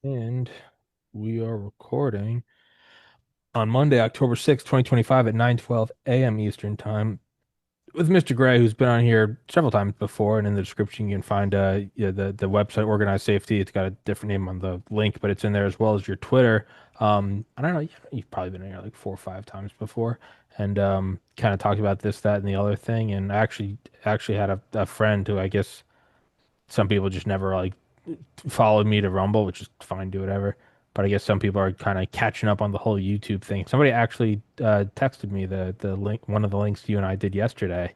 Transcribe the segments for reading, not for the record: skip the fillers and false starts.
And we are recording on Monday, October 6th, 2025 at 9:12 a.m. Eastern Time with Mr. Gray, who's been on here several times before. And in the description, you can find yeah, the website Organized Safety. It's got a different name on the link, but it's in there as well as your Twitter. I don't know, you've probably been in here like 4 or 5 times before and kind of talked about this, that, and the other thing. And I actually had a friend who I guess some people just never like followed me to Rumble, which is fine, do whatever. But I guess some people are kind of catching up on the whole YouTube thing. Somebody actually texted me the link, one of the links you and I did yesterday,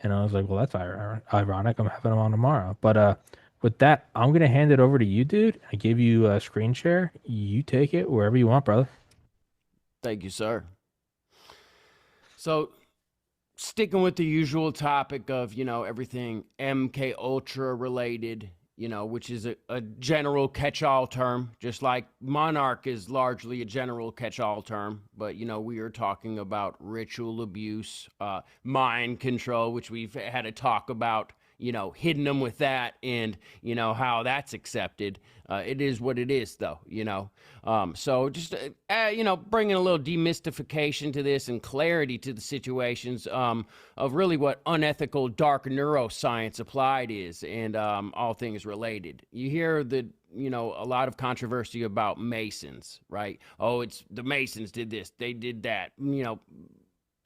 and I was like, well, that's ironic. I'm having them on tomorrow. But with that, I'm gonna hand it over to you, dude. I gave you a screen share. You take it wherever you want, brother. Thank you, sir. So, sticking with the usual topic of, everything MK Ultra related, which is a general catch-all term, just like Monarch is largely a general catch-all term. But, we are talking about ritual abuse, mind control, which we've had a talk about, hitting them with that and, how that's accepted. It is what it is, though. So just, bringing a little demystification to this and clarity to the situations of really what unethical dark neuroscience applied is and all things related. You hear a lot of controversy about Masons, right? Oh, it's the Masons did this, they did that,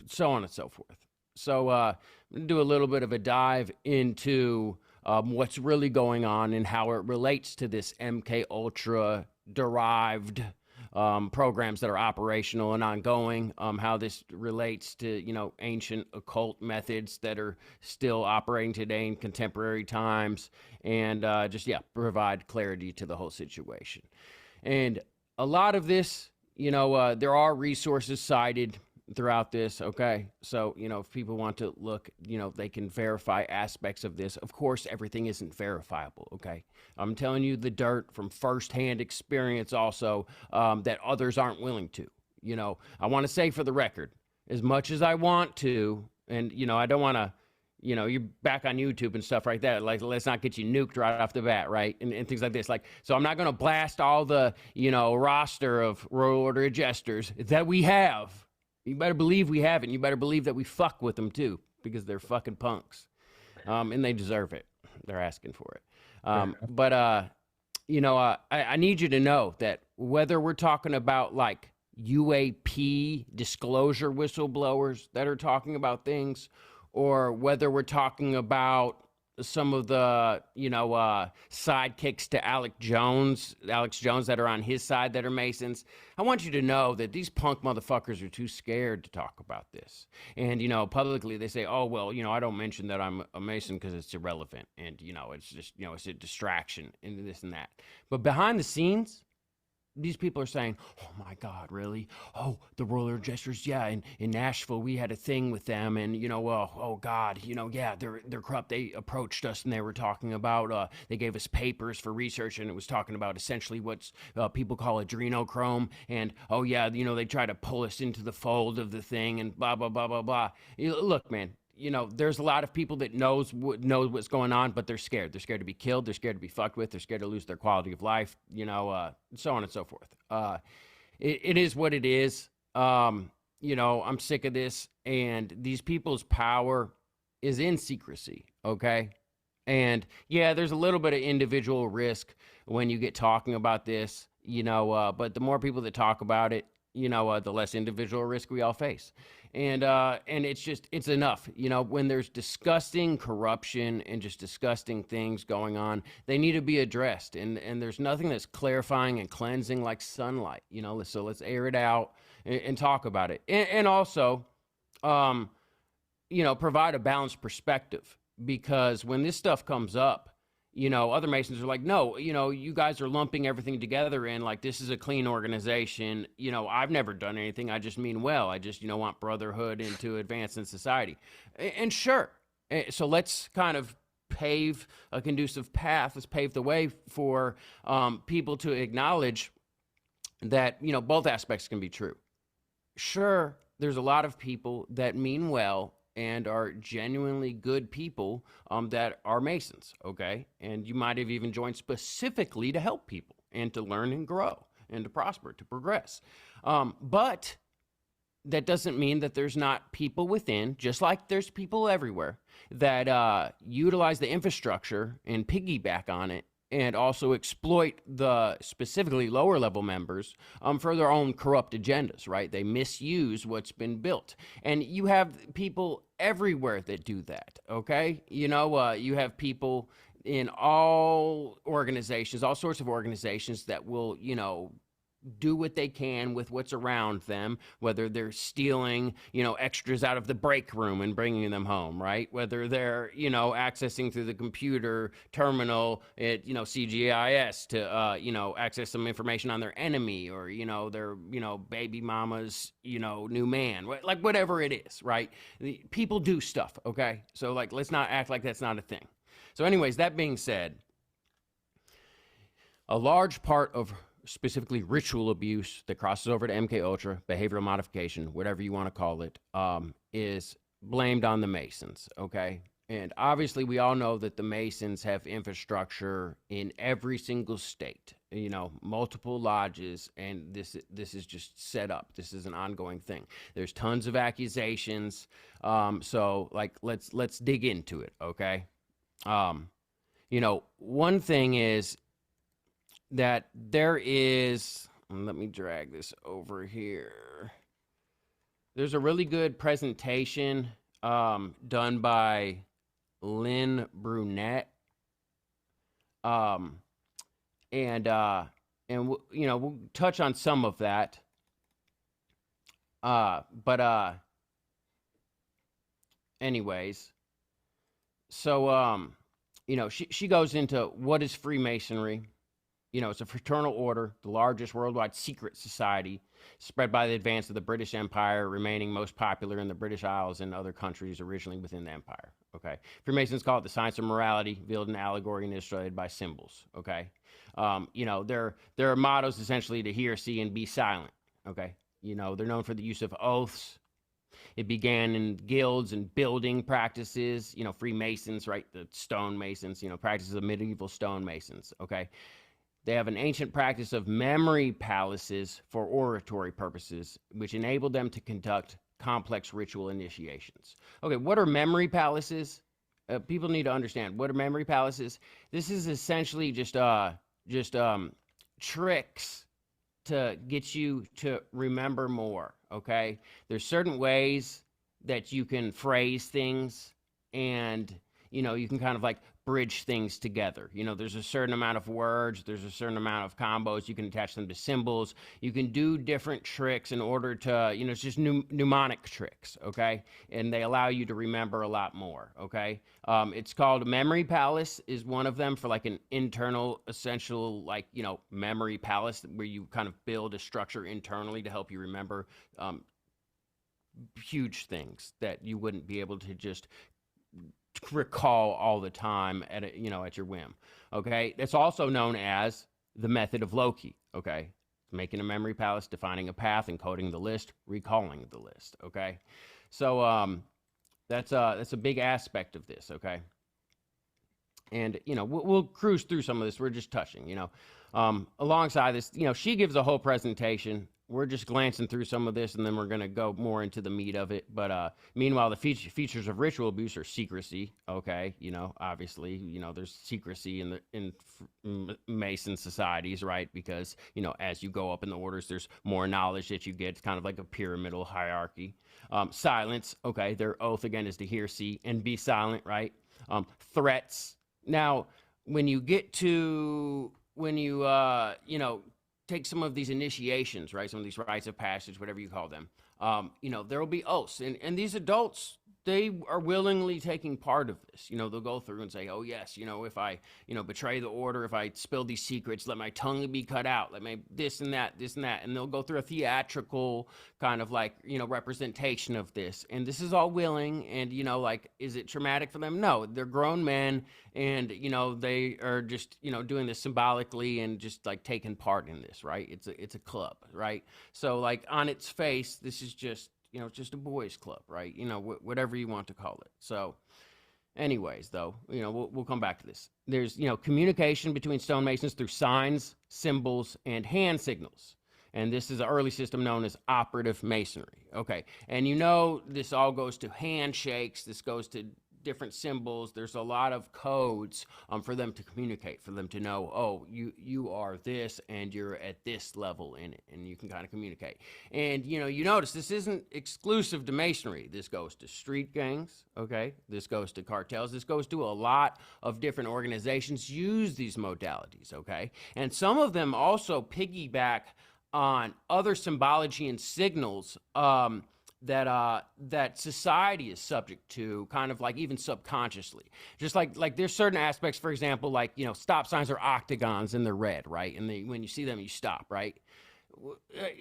so on and so forth. So I'm going to do a little bit of a dive into what's really going on and how it relates to this MK Ultra derived programs that are operational and ongoing, how this relates to, ancient occult methods that are still operating today in contemporary times, and provide clarity to the whole situation. And a lot of this, there are resources cited throughout this. Okay. So, if people want to look, they can verify aspects of this. Of course, everything isn't verifiable. Okay. I'm telling you the dirt from firsthand experience also, that others aren't willing to. I want to say for the record, as much as I want to, and, I don't want to, you're back on YouTube and stuff like that. Like, let's not get you nuked right off the bat, right? And things like this. Like, so I'm not going to blast all the, roster of Royal Order of Jesters that we have. You better believe we have it. And you better believe that we fuck with them too, because they're fucking punks, and they deserve it. They're asking for it. I need you to know that whether we're talking about like UAP disclosure whistleblowers that are talking about things, or whether we're talking about some of the sidekicks to Alex Jones that are on his side that are Masons, I want you to know that these punk motherfuckers are too scared to talk about this. And publicly they say, oh well, I don't mention that I'm a Mason because it's irrelevant, and it's just it's a distraction and this and that. But behind the scenes, these people are saying, oh my God, really? Oh, the roller gestures. Yeah. In Nashville, we had a thing with them, and, oh God, yeah, they're corrupt. They approached us and they were talking about, they gave us papers for research, and it was talking about essentially what's people call adrenochrome. And, oh yeah, they try to pull us into the fold of the thing and blah, blah, blah, blah, blah. Look, man, there's a lot of people that know what's going on, but they're scared. They're scared to be killed. They're scared to be fucked with. They're scared to lose their quality of life, so on and so forth. It is what it is. I'm sick of this. And these people's power is in secrecy, okay? And yeah, there's a little bit of individual risk when you get talking about this, but the more people that talk about it, the less individual risk we all face. And it's enough, when there's disgusting corruption and just disgusting things going on, they need to be addressed. And there's nothing that's clarifying and cleansing like sunlight, so let's air it out and talk about it. And also, provide a balanced perspective, because when this stuff comes up, other Masons are like, no, you guys are lumping everything together and like, this is a clean organization. I've never done anything. I just mean well. I just, want brotherhood and to advance in society. And sure. So let's kind of pave a conducive path. Let's pave the way for people to acknowledge that, both aspects can be true. Sure, there's a lot of people that mean well and are genuinely good people that are Masons, okay? And you might have even joined specifically to help people and to learn and grow and to prosper, to progress. But that doesn't mean that there's not people within, just like there's people everywhere, that utilize the infrastructure and piggyback on it and also exploit the specifically lower level members for their own corrupt agendas, right? They misuse what's been built. And you have people everywhere that do that, okay? You have people in all organizations, all sorts of organizations that will, do what they can with what's around them, whether they're stealing, extras out of the break room and bringing them home, right? Whether they're, accessing through the computer terminal at, CGIS to, access some information on their enemy or, their, baby mama's, new man, like whatever it is, right? People do stuff, okay? So, like, let's not act like that's not a thing. So, anyways, that being said, a large part of specifically ritual abuse that crosses over to MK Ultra, behavioral modification, whatever you want to call it, is blamed on the Masons. Okay, and obviously we all know that the Masons have infrastructure in every single state. Multiple lodges, and this is just set up. This is an ongoing thing. There's tons of accusations. So like let's dig into it. Okay. One thing is that there is, let me drag this over here. There's a really good presentation done by Lynn Brunette. We'll touch on some of that. But anyways, so she goes into what is Freemasonry. It's a fraternal order, the largest worldwide secret society, spread by the advance of the British Empire, remaining most popular in the British Isles and other countries originally within the empire. Okay. Freemasons call it the science of morality, veiled in allegory and illustrated by symbols. Okay. Their mottos essentially to hear, see, and be silent. Okay. They're known for the use of oaths. It began in guilds and building practices, Freemasons, right? The stonemasons, practices of medieval stonemasons. Okay. They have an ancient practice of memory palaces for oratory purposes, which enabled them to conduct complex ritual initiations. Okay, what are memory palaces? People need to understand, what are memory palaces? This is essentially just tricks to get you to remember more. Okay, there's certain ways that you can phrase things, and you can kind of like bridge things together. There's a certain amount of words, there's a certain amount of combos, you can attach them to symbols, you can do different tricks in order to, it's just mnemonic tricks, okay? And they allow you to remember a lot more, okay? It's called Memory Palace is one of them, for like an internal essential, like, memory palace where you kind of build a structure internally to help you remember huge things that you wouldn't be able to just recall all the time at your whim. Okay, that's also known as the method of Loki. Okay, making a memory palace, defining a path, encoding the list, recalling the list. Okay, so that's a big aspect of this. Okay, and we'll cruise through some of this. We're just touching. Alongside this, she gives a whole presentation. We're just glancing through some of this, and then we're going to go more into the meat of it. But meanwhile, the features of ritual abuse are secrecy. Okay, obviously, there's secrecy in Mason societies, right? Because as you go up in the orders, there's more knowledge that you get. It's kind of like a pyramidal hierarchy. Silence. Okay, their oath again is to hear, see, and be silent, right? Threats. Now, when you take some of these initiations, right? Some of these rites of passage, whatever you call them. There will be oaths, and these adults, they are willingly taking part of this. They'll go through and say, oh yes, if I, betray the order, if I spill these secrets, let my tongue be cut out, let my this and that, and they'll go through a theatrical kind of like, representation of this. And this is all willing, and, like, is it traumatic for them? No, they're grown men, and, they are just, doing this symbolically and just like taking part in this, right? It's a club, right? So like on its face, this is just, It's just a boys club, right? Whatever you want to call it. So anyways, though, we'll come back to this. There's, communication between stonemasons through signs, symbols, and hand signals. And this is an early system known as operative masonry. Okay. And this all goes to handshakes. This goes to different symbols. There's a lot of codes for them to communicate, for them to know, oh, you are this and you're at this level in it, and you can kind of communicate. And you notice this isn't exclusive to masonry. This goes to street gangs, okay? This goes to cartels. This goes to a lot of different organizations use these modalities, okay? And some of them also piggyback on other symbology and signals that society is subject to, kind of like even subconsciously. Just like there's certain aspects, for example, like stop signs are octagons and they're red, right? And when you see them, you stop, right?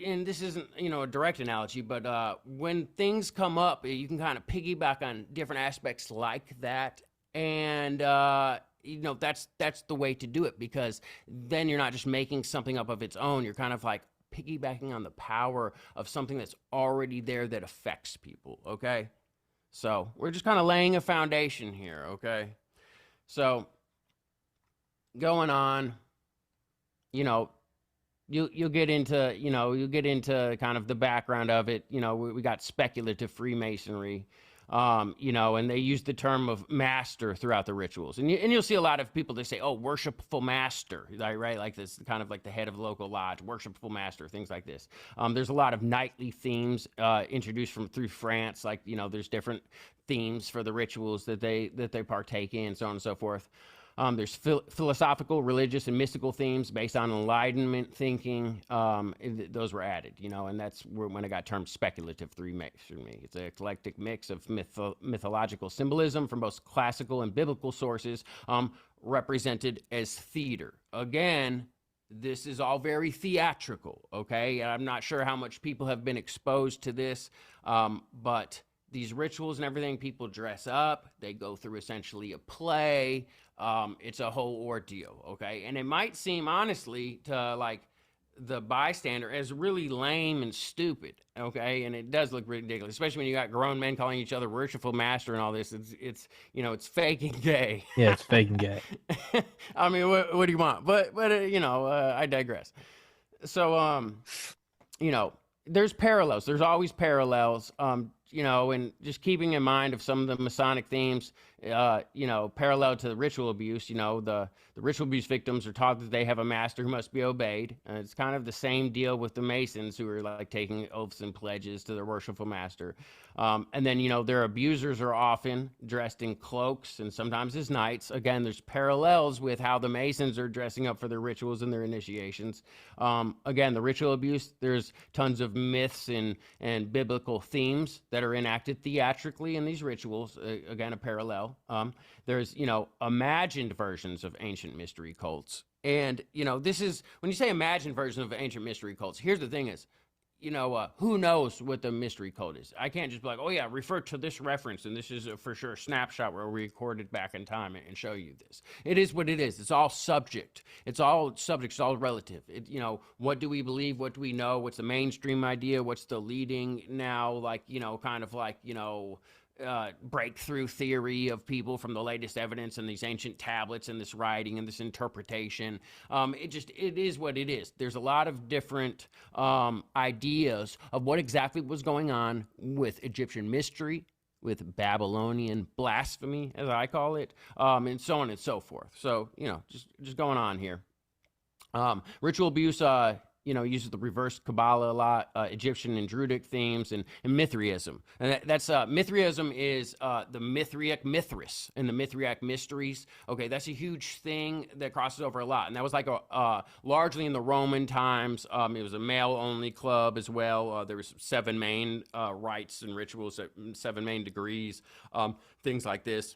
And this isn't a direct analogy, but when things come up, you can kind of piggyback on different aspects like that, and that's the way to do it, because then you're not just making something up of its own. You're kind of like piggybacking on the power of something that's already there that affects people, okay? So we're just kind of laying a foundation here, okay? So going on, you'll get into, kind of the background of it. We got speculative Freemasonry, and they use the term of master throughout the rituals. And you'll see a lot of people, they say, oh, worshipful master, right? Like this, kind of like the head of the local lodge, worshipful master, things like this. There's a lot of knightly themes introduced through France. Like, there's different themes for the rituals that they partake in, so on and so forth. There's philosophical, religious, and mystical themes based on Enlightenment thinking. Those were added, and that's when it got termed speculative Freemasonry. It's an eclectic mix of mythological symbolism from both classical and biblical sources, represented as theater. Again, this is all very theatrical, okay? I'm not sure how much people have been exposed to this, but these rituals and everything, people dress up, they go through essentially a play. It's a whole ordeal, okay? And it might seem, honestly, to like the bystander as really lame and stupid, okay? And it does look ridiculous, especially when you got grown men calling each other worshipful master and all this. It's fake and gay. Yeah, it's fake and gay. I mean, what do you want? But I digress. So, there's parallels. There's always parallels. And just keeping in mind of some of the Masonic themes, parallel to the ritual abuse, the ritual abuse victims are taught that they have a master who must be obeyed. It's kind of the same deal with the Masons, who are like taking oaths and pledges to their worshipful master. And then, their abusers are often dressed in cloaks and sometimes as knights. Again, there's parallels with how the Masons are dressing up for their rituals and their initiations. Again, the ritual abuse, there's tons of myths and biblical themes that are enacted theatrically in these rituals. Again, a parallel. There's, imagined versions of ancient mystery cults. And, this is, when you say imagined version of ancient mystery cults, here's the thing is, who knows what the mystery cult is? I can't just be like, oh yeah, refer to this reference, and this is for sure a snapshot where we recorded back in time and show you this. It is what it is. It's all subject. It's all subject. It's all relative. What do we believe? What do we know? What's the mainstream idea? What's the leading now, like, kind of like, breakthrough theory of people from the latest evidence and these ancient tablets and this writing and this interpretation. It is what it is. There's a lot of different ideas of what exactly was going on with Egyptian mystery, with Babylonian blasphemy, as I call it, and so on and so forth. So, just going on here. Ritual abuse, uses the reverse Kabbalah a lot, Egyptian and Druidic themes, and Mithraism. And that's Mithraism is the Mithraic Mithras and the Mithraic mysteries. Okay, that's a huge thing that crosses over a lot. And that was like largely in the Roman times. It was a male-only club as well. There was 7 main rites and rituals, 7 main degrees, things like this.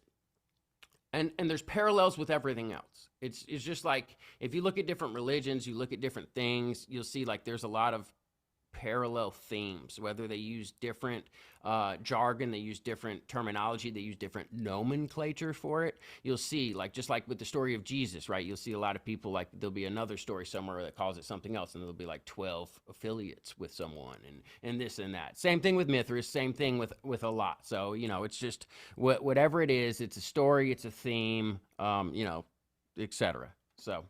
And there's parallels with everything else. It's just like, if you look at different religions, you look at different things, you'll see like there's a lot of parallel themes, whether they use different jargon, they use different terminology, they use different nomenclature for it. You'll see, like, just like with the story of Jesus, right? You'll see a lot of people, like, there'll be another story somewhere that calls it something else, and there'll be like 12 affiliates with someone, and this and that. Same thing with Mithras, same thing with a lot. So, it's just whatever it is, it's a story, it's a theme, etc. So,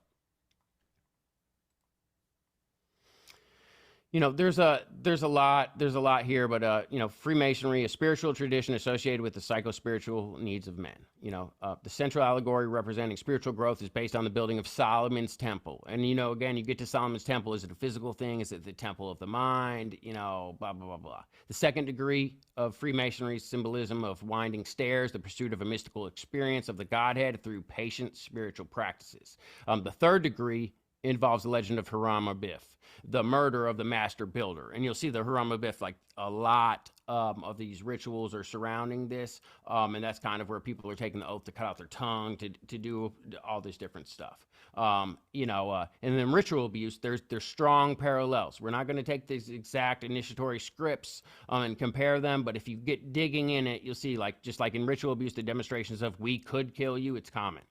there's a lot here, but Freemasonry, a spiritual tradition associated with the psycho-spiritual needs of men. The central allegory representing spiritual growth is based on the building of Solomon's temple. And again, you get to Solomon's temple. Is it a physical thing? Is it the temple of the mind? Blah blah blah blah. The second degree of Freemasonry's symbolism of winding stairs, the pursuit of a mystical experience of the Godhead through patient spiritual practices. The third degree involves the legend of Hiram Abiff, the murder of the master builder. And you'll see the Hiram Abiff, like, a lot of these rituals are surrounding this. And that's kind of where people are taking the oath to cut out their tongue, to do all this different stuff. And then ritual abuse, there's strong parallels. We're not going to take these exact initiatory scripts and compare them, but if you get digging in it, you'll see, like, just like in ritual abuse, the demonstrations of "we could kill you," it's common.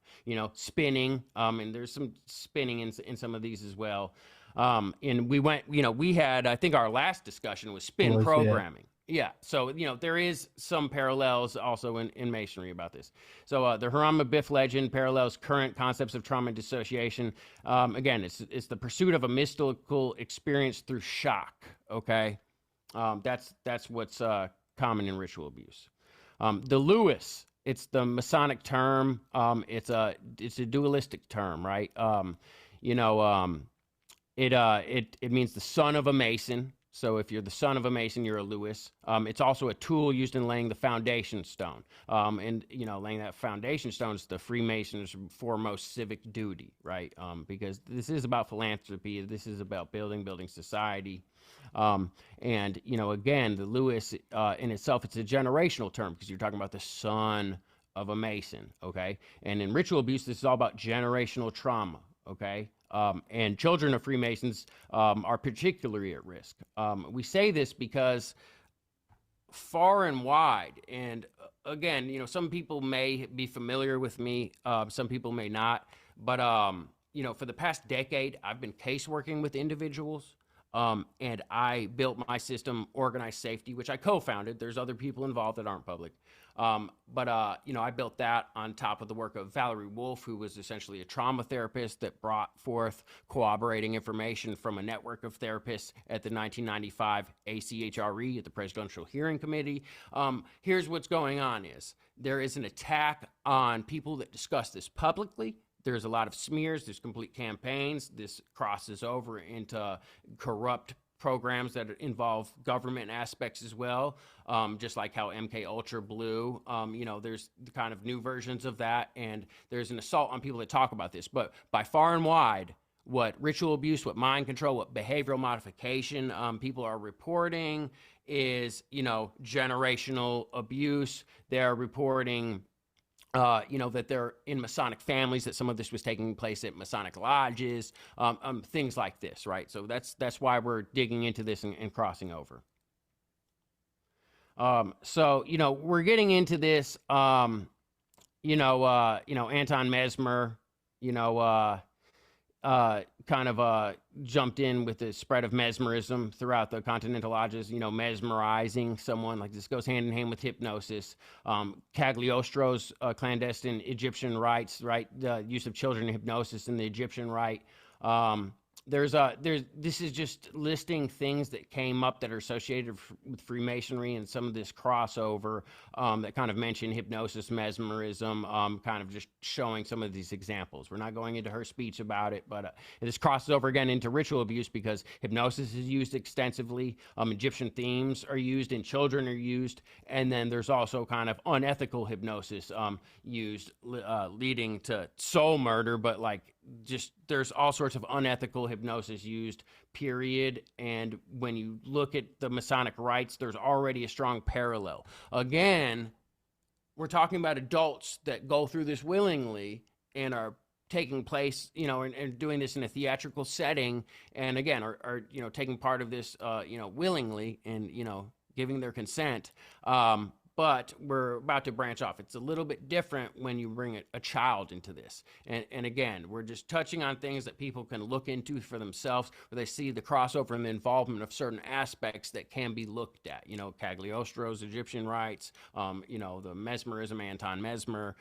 Spinning, and there's some spinning in some of these as well. And we had, I think our last discussion was spin programming. Yeah. So, there is some parallels also in Masonry about this. So the Hiram Abiff legend parallels current concepts of trauma and dissociation. Again, it's the pursuit of a mystical experience through shock. Okay. That's what's common in ritual abuse. The Lewis, it's the Masonic term. It's a dualistic term, right? It means the son of a Mason. So if you're the son of a Mason, you're a Lewis. It's also a tool used in laying the foundation stone. Laying that foundation stone is the Freemasons' foremost civic duty, right? Because this is about philanthropy. This is about building society. Again, the Lewis in itself, it's a generational term because you're talking about the son of a Mason, okay? And in ritual abuse, this is all about generational trauma, okay? And children of Freemasons are particularly at risk. We say this because far and wide, and again, some people may be familiar with me, some people may not, but for the past decade, I've been case working with individuals. And I built my system, Organized Safety, which I co-founded. There's other people involved that aren't public. I built that on top of the work of Valerie Wolf, who was essentially a trauma therapist that brought forth corroborating information from a network of therapists at the 1995 ACHRE, at the Presidential Hearing Committee. Here's what's going on is there is an attack on people that discuss this publicly. There's a lot of smears. There's complete campaigns. This crosses over into corrupt programs that involve government aspects as well, just like how MK Ultra blew. There's kind of new versions of that, and there's an assault on people that talk about this. But by far and wide, what ritual abuse, what mind control, what behavioral modification people are reporting is, generational abuse. They're reporting that they're in Masonic families, that some of this was taking place at Masonic lodges, things like this, right? So that's why we're digging into this and crossing over. We're getting into this, Anton Mesmer, jumped in with the spread of mesmerism throughout the Continental Lodges, mesmerizing someone. Like, this goes hand in hand with hypnosis. Cagliostro's clandestine Egyptian rites, right? The use of children in hypnosis in the Egyptian rite. This is just listing things that came up that are associated with Freemasonry and some of this crossover that kind of mention hypnosis, mesmerism, kind of just showing some of these examples. We're not going into her speech about it, but this crosses over again into ritual abuse because hypnosis is used extensively. Egyptian themes are used and children are used. And then there's also kind of unethical hypnosis used, leading to soul murder, but there's all sorts of unethical hypnosis used, period. And when you look at the Masonic rites, there's already a strong parallel. Again, we're talking about adults that go through this willingly and are taking place, and doing this in a theatrical setting, and again, are taking part of this, willingly, and giving their consent. But we're about to branch off. It's a little bit different when you bring a child into this. And again, we're just touching on things that people can look into for themselves, where they see the crossover and the involvement of certain aspects that can be looked at. Cagliostro's Egyptian rites, the mesmerism, Anton Mesmer,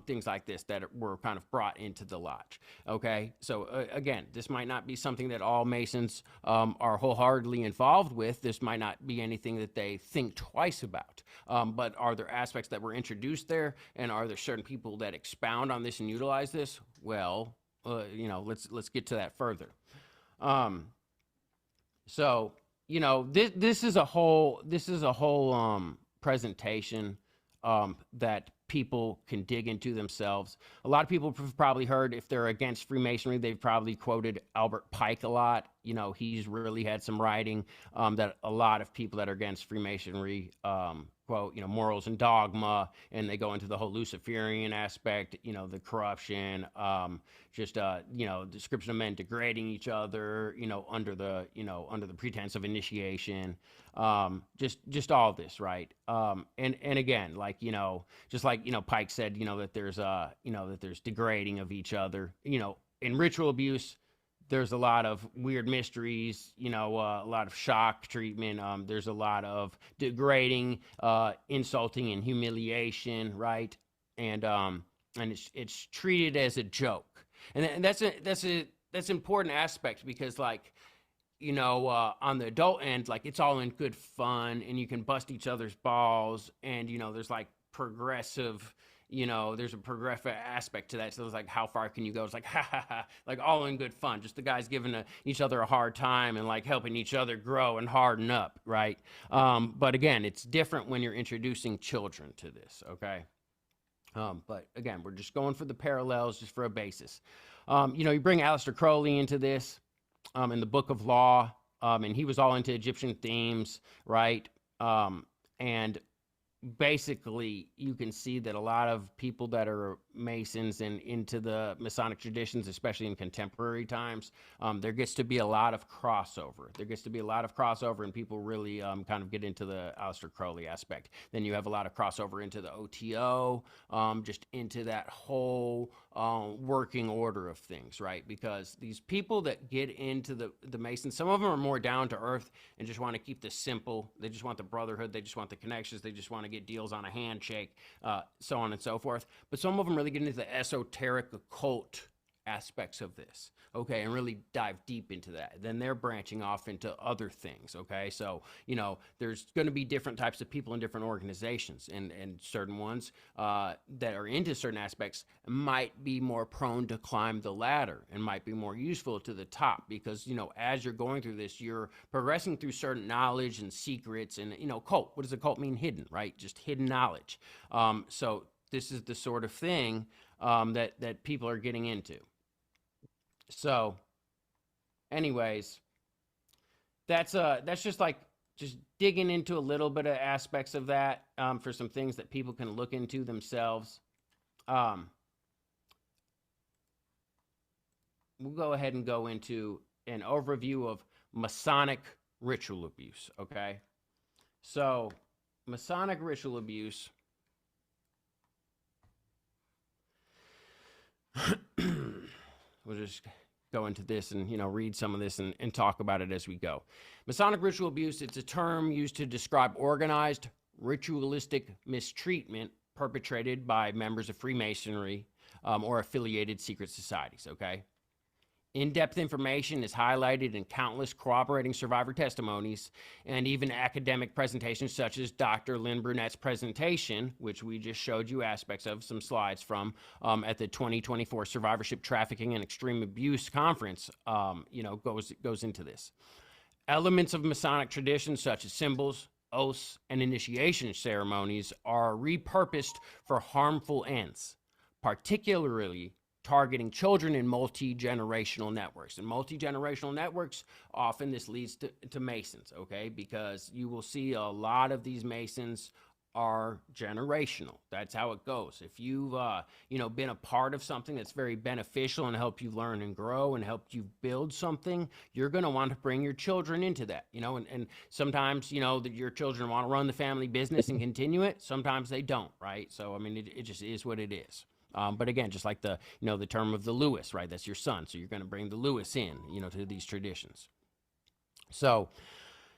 things like this that were kind of brought into the lodge. Okay, so again, this might not be something that all Masons are wholeheartedly involved with. This might not be anything that they think twice about. But are there aspects that were introduced there, and are there certain people that expound on this and utilize this? Well, let's get to that further. So this is a whole presentation that people can dig into themselves. A lot of people have probably heard, if they're against Freemasonry, they've probably quoted Albert Pike a lot. He's really had some writing that a lot of people that are against Freemasonry quote, morals and dogma, and they go into the whole Luciferian aspect, the corruption, description of men degrading each other, under the pretense of initiation, just all of this, right? And again, just like Pike said, that there's degrading of each other, in ritual abuse. There's a lot of weird mysteries, a lot of shock treatment. There's a lot of degrading, insulting, and humiliation, right? And it's treated as a joke, and that's an important aspect, because on the adult end, it's all in good fun, and you can bust each other's balls, and there's progressive. There's a progressive aspect to that. So it's how far can you go? It's ha ha ha, all in good fun. Just the guys giving each other a hard time, and helping each other grow and harden up, right? But again, it's different when you're introducing children to this, okay? But again, we're just going for the parallels, just for a basis. You bring Aleister Crowley into this in the Book of Law, and he was all into Egyptian themes, right? And basically, you can see that a lot of people that are Masons and into the Masonic traditions, especially in contemporary times, there gets to be a lot of crossover. And people really kind of get into the Aleister Crowley aspect. Then you have a lot of crossover into the OTO, just into that whole working order of things, right? Because these people that get into the Masons, some of them are more down to earth and just want to keep this simple. They just want the brotherhood. They just want the connections. They just want to get deals on a handshake, so on and so forth. But some of them really get into the esoteric occult aspects of this, okay, and really dive deep into that. Then they're branching off into other things, okay? So, there's going to be different types of people in different organizations, and certain ones that are into certain aspects might be more prone to climb the ladder and might be more useful to the top, because, as you're going through this, you're progressing through certain knowledge and secrets, and, cult. What does a cult mean? Hidden, right? Just hidden knowledge. So this is the sort of thing that people are getting into. So, anyways, that's just just digging into a little bit of aspects of that for some things that people can look into themselves. We'll go ahead and go into an overview of Masonic ritual abuse, okay? So, Masonic ritual abuse we'll just go into this and read some of this and talk about it as we go. Masonic ritual abuse, it's a term used to describe organized ritualistic mistreatment perpetrated by members of Freemasonry or affiliated secret societies, okay? In-depth information is highlighted in countless corroborating survivor testimonies and even academic presentations such as Dr. Lynn Brunette's presentation, which we just showed you aspects of, some slides from, at the 2024 Survivorship, Trafficking, and Extreme Abuse Conference, goes into this. Elements of Masonic traditions such as symbols, oaths, and initiation ceremonies are repurposed for harmful ends, particularly targeting children in multi-generational networks. And multi-generational networks, often this leads to Masons, okay? Because you will see a lot of these Masons are generational. That's how it goes. If you've been a part of something that's very beneficial and helped you learn and grow and helped you build something, you're going to want to bring your children into that. And sometimes that your children want to run the family business and continue it. Sometimes they don't, right? So I mean, it just is what it is. But again, just like the term of the Lewis, right? That's your son, so you're going to bring the Lewis in, to these traditions. So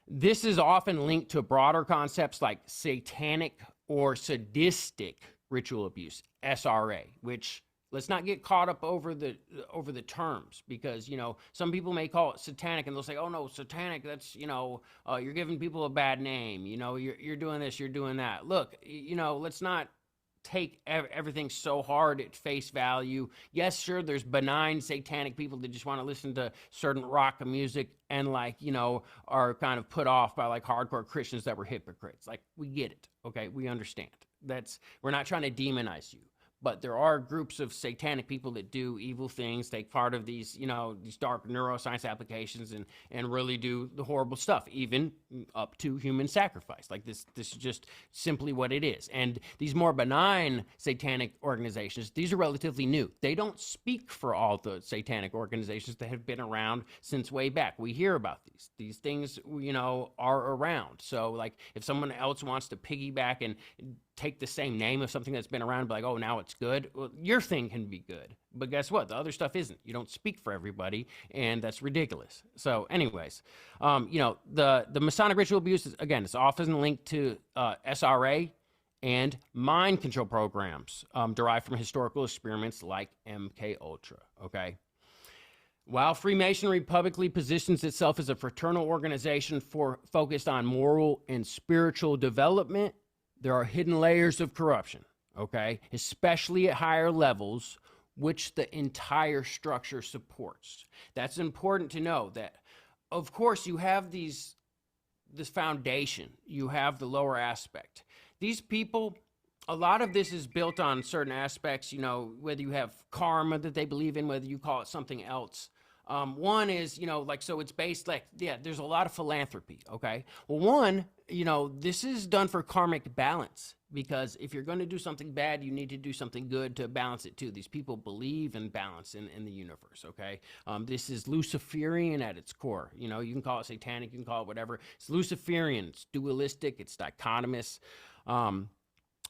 this is often linked to broader concepts like satanic or sadistic ritual abuse, SRA, which, let's not get caught up over the terms, because some people may call it satanic and they'll say, oh no, satanic, that's you're giving people a bad name, you're doing this, you're doing that. Look, let's not take everything so hard at face value. Yes, sure, there's benign satanic people that just want to listen to certain rock music and are kind of put off by hardcore Christians that were hypocrites. We get it. Okay, we understand. We're not trying to demonize you. But there are groups of satanic people that do evil things, take part of these dark neuroscience applications and really do the horrible stuff, even up to human sacrifice. This is just simply what it is. And these more benign satanic organizations, these are relatively new. They don't speak for all the satanic organizations that have been around since way back. We hear about these. These things, are around. So if someone else wants to piggyback and take the same name of something that's been around and be like, oh, now it's good. Well, your thing can be good, but guess what? The other stuff isn't. You don't speak for everybody, and that's ridiculous. So anyways, the Masonic ritual abuse is, again, it's often linked to SRA and mind control programs derived from historical experiments like MK Ultra. Okay. While Freemasonry publicly positions itself as a fraternal organization focused on moral and spiritual development, there are hidden layers of corruption, okay, especially at higher levels, which the entire structure supports. That's important to know, that, of course, you have this foundation, you have the lower aspect. These people, a lot of this is built on certain aspects, whether you have karma that they believe in, whether you call it something else. One is, so it's based there's a lot of philanthropy. Okay. Well, one, this is done for karmic balance, because if you're going to do something bad, you need to do something good to balance it too. These people believe in balance in the universe. Okay. This is Luciferian at its core. You can call it satanic, you can call it whatever. It's Luciferian. It's dualistic. It's dichotomous.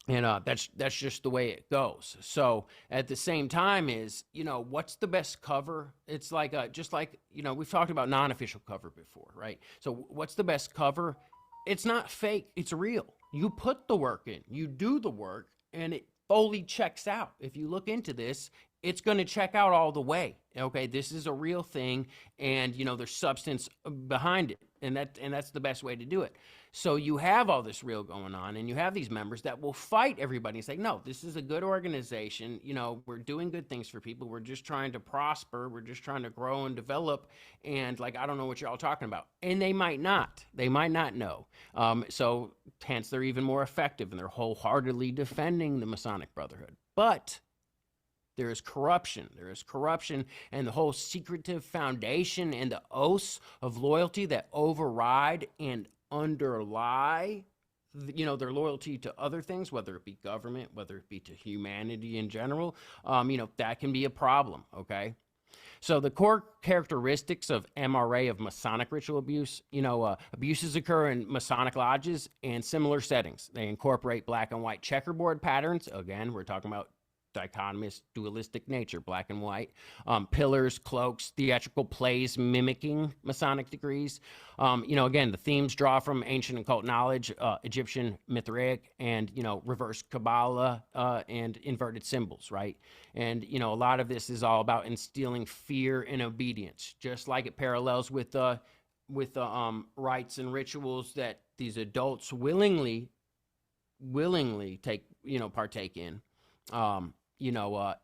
And that's just the way it goes. So at the same time is, what's the best cover? It's just like, we've talked about non-official cover before, right? So what's the best cover? It's not fake. It's real. You put the work in, you do the work, and it fully checks out. If you look into this, it's going to check out all the way. Okay, this is a real thing, and there's substance behind it, and that's the best way to do it. So you have all this real going on, and you have these members that will fight everybody and say, no, this is a good organization. We're doing good things for people. We're just trying to prosper. We're just trying to grow and develop. And I don't know what you're all talking about. And they might not. They might not know. So hence they're even more effective, and they're wholeheartedly defending the Masonic Brotherhood. But there is corruption. There is corruption, and the whole secretive foundation and the oaths of loyalty that override and underlie their loyalty to other things, whether it be government, whether it be to humanity in general, that can be a problem. Okay. So the core characteristics of MRA, of Masonic ritual abuse, abuses occur in Masonic lodges and similar settings. They incorporate black and white checkerboard patterns. Again, we're talking about dichotomous, dualistic nature, black and white, pillars, cloaks, theatrical plays mimicking Masonic degrees. Again, the themes draw from ancient occult knowledge, Egyptian Mithraic, and, reverse Kabbalah and inverted symbols, right? And, a lot of this is all about instilling fear and obedience, just like it parallels with the rites and rituals that these adults willingly partake in.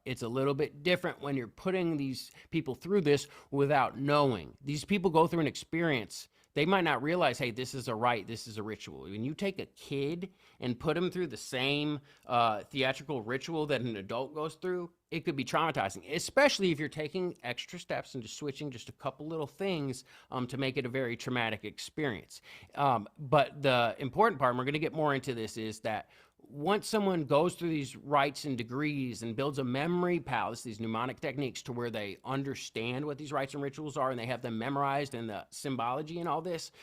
It's a little bit different when you're putting these people through this without knowing. These people go through an experience they might not realize, hey, this is a rite, this is a ritual. When you take a kid and put them through the same theatrical ritual that an adult goes through, it could be traumatizing, especially if you're taking extra steps and just switching just a couple little things to make it a very traumatic experience. But the important part, and we're going to get more into this, is that once someone goes through these rites and degrees and builds a memory palace, these mnemonic techniques to where they understand what these rites and rituals are and they have them memorized and the symbology and all this,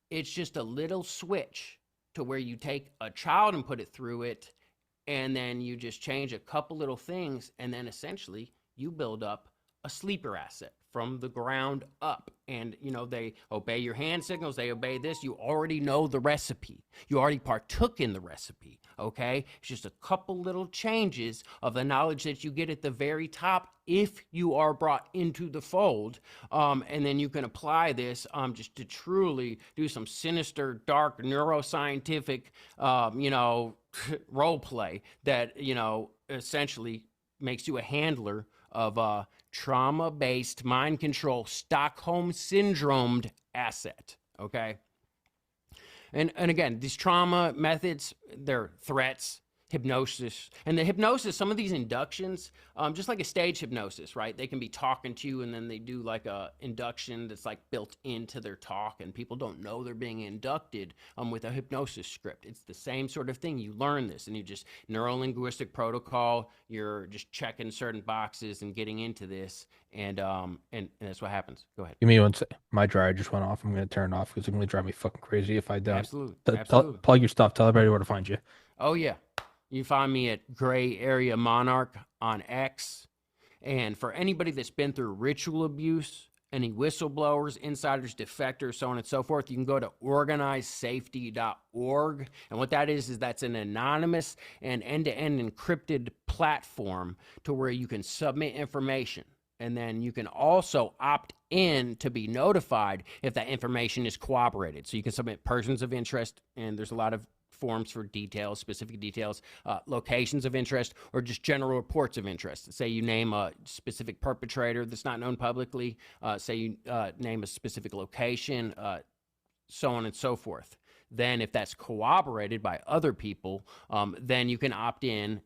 it's just a little switch to where you take a child and put it through it, and then you just change a couple little things, and then essentially you build up a sleeper asset from the ground up. And they obey your hand signals, they obey this. You already know the recipe, you already partook in the recipe. Okay, it's just a couple little changes of the knowledge that you get at the very top if you are brought into the fold, and then you can apply this just to truly do some sinister, dark, neuroscientific role play that essentially makes you a handler of trauma-based mind control, Stockholm syndromed asset. Okay, and again, these trauma methods, they're threats, hypnosis, and the hypnosis, some of these inductions, just like a stage hypnosis, right? They can be talking to you and then they do like a induction that's like built into their talk, and people don't know they're being inducted with a hypnosis script. It's the same sort of thing. You learn this and you just neuro-linguistic protocol, you're just checking certain boxes and getting into this, and that's what happens. Go ahead. Give me one sec. My dryer just went off. I'm gonna turn it off because it's gonna drive me fucking crazy if I don't. Absolutely. Absolutely. Plug your stuff. Tell everybody where to find you. Oh yeah. You find me at Gray Area Monarch on X. And for anybody that's been through ritual abuse, any whistleblowers, insiders, defectors, so on and so forth, you can go to organizedsafety.org. And what that is that's an anonymous and end-to-end encrypted platform to where you can submit information. And then you can also opt in to be notified if that information is corroborated. So you can submit persons of interest, and there's a lot of forms for details, specific details, locations of interest, or just general reports of interest. Say you name a specific perpetrator that's not known publicly, say you name a specific location, so on and so forth. Then if that's corroborated by other people, then you can opt in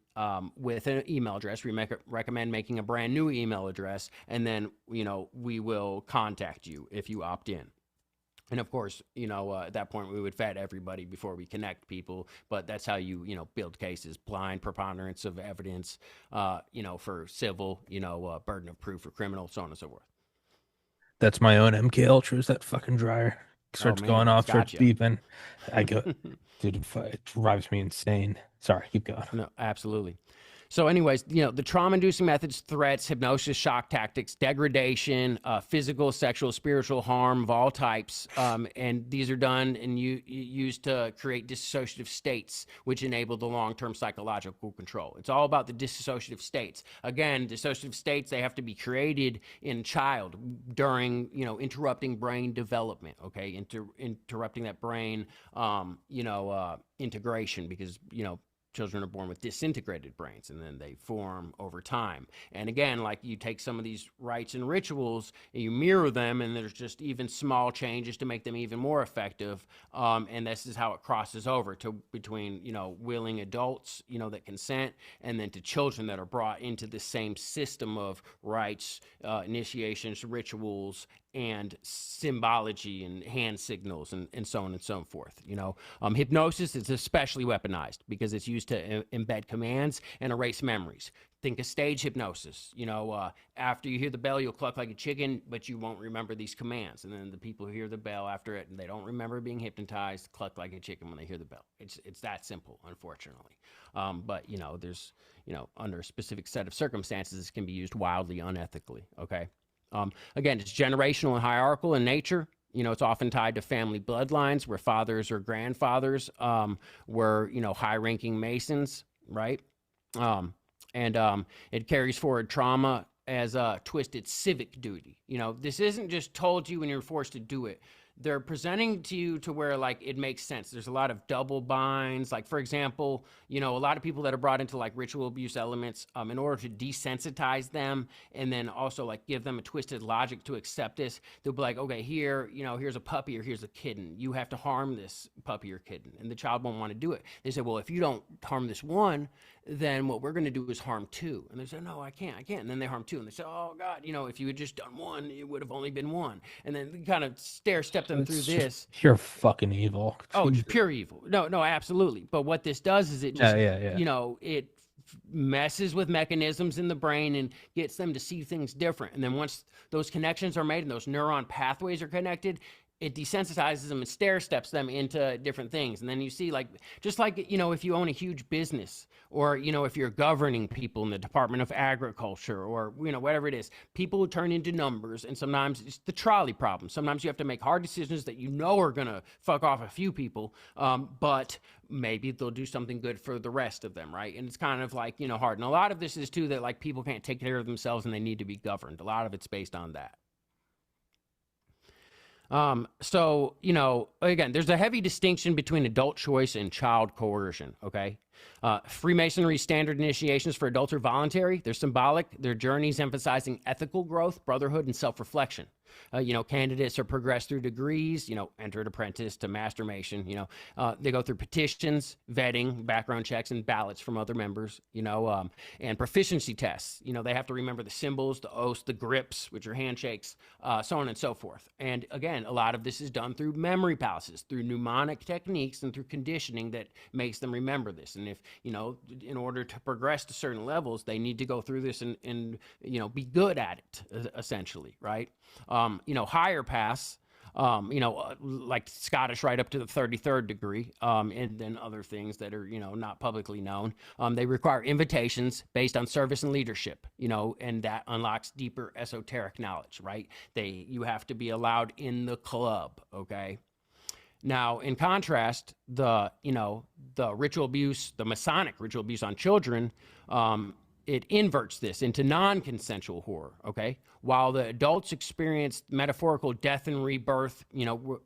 with an email address. We recommend making a brand new email address, and then we will contact you if you opt in. And of course, at that point we would vet everybody before we connect people, but that's how you build cases: blind preponderance of evidence, for civil, burden of proof for criminal, so on and so forth. That's my own MK Ultras. That fucking dryer starts going off, starts beeping. I go, dude, it drives me insane. Sorry, keep going. No, absolutely. So anyways, the trauma-inducing methods, threats, hypnosis, shock tactics, degradation, physical, sexual, spiritual harm of all types, and these are done and used to create dissociative states, which enable the long-term psychological control. It's all about the dissociative states. Again, dissociative states, they have to be created in a child during, interrupting brain development, okay? Interrupting that brain, integration, because, children are born with disintegrated brains, and then they form over time. And again, like, you take some of these rites and rituals and you mirror them, and there's just even small changes to make them even more effective. And this is how it crosses over to between, willing adults, that consent, and then to children that are brought into the same system of rites, initiations, rituals, and symbology and hand signals and so on and so forth. Hypnosis is especially weaponized because it's used to embed commands and erase memories. Think of stage hypnosis. After you hear the bell, you'll cluck like a chicken, but you won't remember these commands. And then the people who hear the bell after it, and they don't remember being hypnotized, cluck like a chicken when they hear the bell. It's that simple, unfortunately. But there's under a specific set of circumstances, this can be used wildly unethically. Okay. Again, it's generational and hierarchical in nature. It's often tied to family bloodlines where fathers or grandfathers were, high-ranking Masons, right? And it carries forward trauma as a twisted civic duty. This isn't just told to you when you're forced to do it. they're presenting to you to where like it makes sense. There's a lot of double binds. Like for example, a lot of people that are brought into like ritual abuse elements, in order to desensitize them and then also like give them a twisted logic to accept this, they'll be like, okay, here, here's a puppy or here's a kitten. You have to harm this puppy or kitten, and the child won't want to do it. They say, well, if you don't harm this one, then what we're going to do is harm two. And they say, no, I can't. And then they harm two. And they say, oh God, if you had just done one, it would have only been one. And then kind of step them through It's just this. pure fucking evil. Oh, just pure evil. No, absolutely. But what this does is it just, Yeah. it messes with mechanisms in the brain and gets them to see things different. And then once those connections are made and those neuron pathways are connected, it desensitizes them and stair steps them into different things. And then you see just like, if you own a huge business or, if you're governing people in the Department of Agriculture or, whatever it is, people turn into numbers. And sometimes it's the trolley problem. Sometimes you have to make hard decisions that are going to fuck off a few people. But maybe they'll do something good for the rest of them. Right. And it's kind of like, hard. And a lot of this is too, that like people can't take care of themselves and they need to be governed. A lot of it's based on that. So, again, there's a heavy distinction between adult choice and child coercion. Okay. Freemasonry standard initiations for adults are voluntary. They're symbolic. Their journeys emphasizing ethical growth, brotherhood, and self-reflection. Candidates are progressed through degrees, entered apprentice to mastermation, they go through petitions, vetting, background checks, and ballots from other members, and proficiency tests. They have to remember the symbols, the oaths, the grips, which are handshakes, so on and so forth. And again, a lot of this is done through memory palaces, through mnemonic techniques, and through conditioning that makes them remember this. And if, in order to progress to certain levels, they need to go through this and be good at it, essentially, right? Higher pass, like Scottish right up to the 33rd degree, and then other things that are, not publicly known. They require invitations based on service and leadership, and that unlocks deeper esoteric knowledge, right? You have to be allowed in the club, okay? Now, in contrast, the ritual abuse, the Masonic ritual abuse on children, it inverts this into non-consensual horror, okay? While the adults experience metaphorical death and rebirth,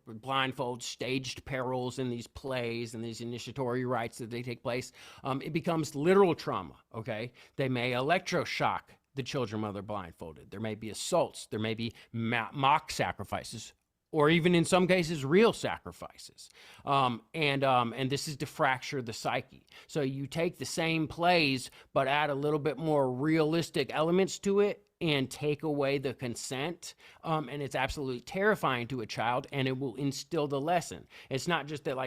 blindfold, staged perils in these plays and these initiatory rites that they take place, it becomes literal trauma, okay? They may electroshock the children while they're blindfolded. There may be assaults. There may be mock sacrifices, or even in some cases, real sacrifices. And this is to fracture the psyche. So you take the same plays, but add a little bit more realistic elements to it and take away the consent. And it's absolutely terrifying to a child, and it will instill the lesson. It's not just that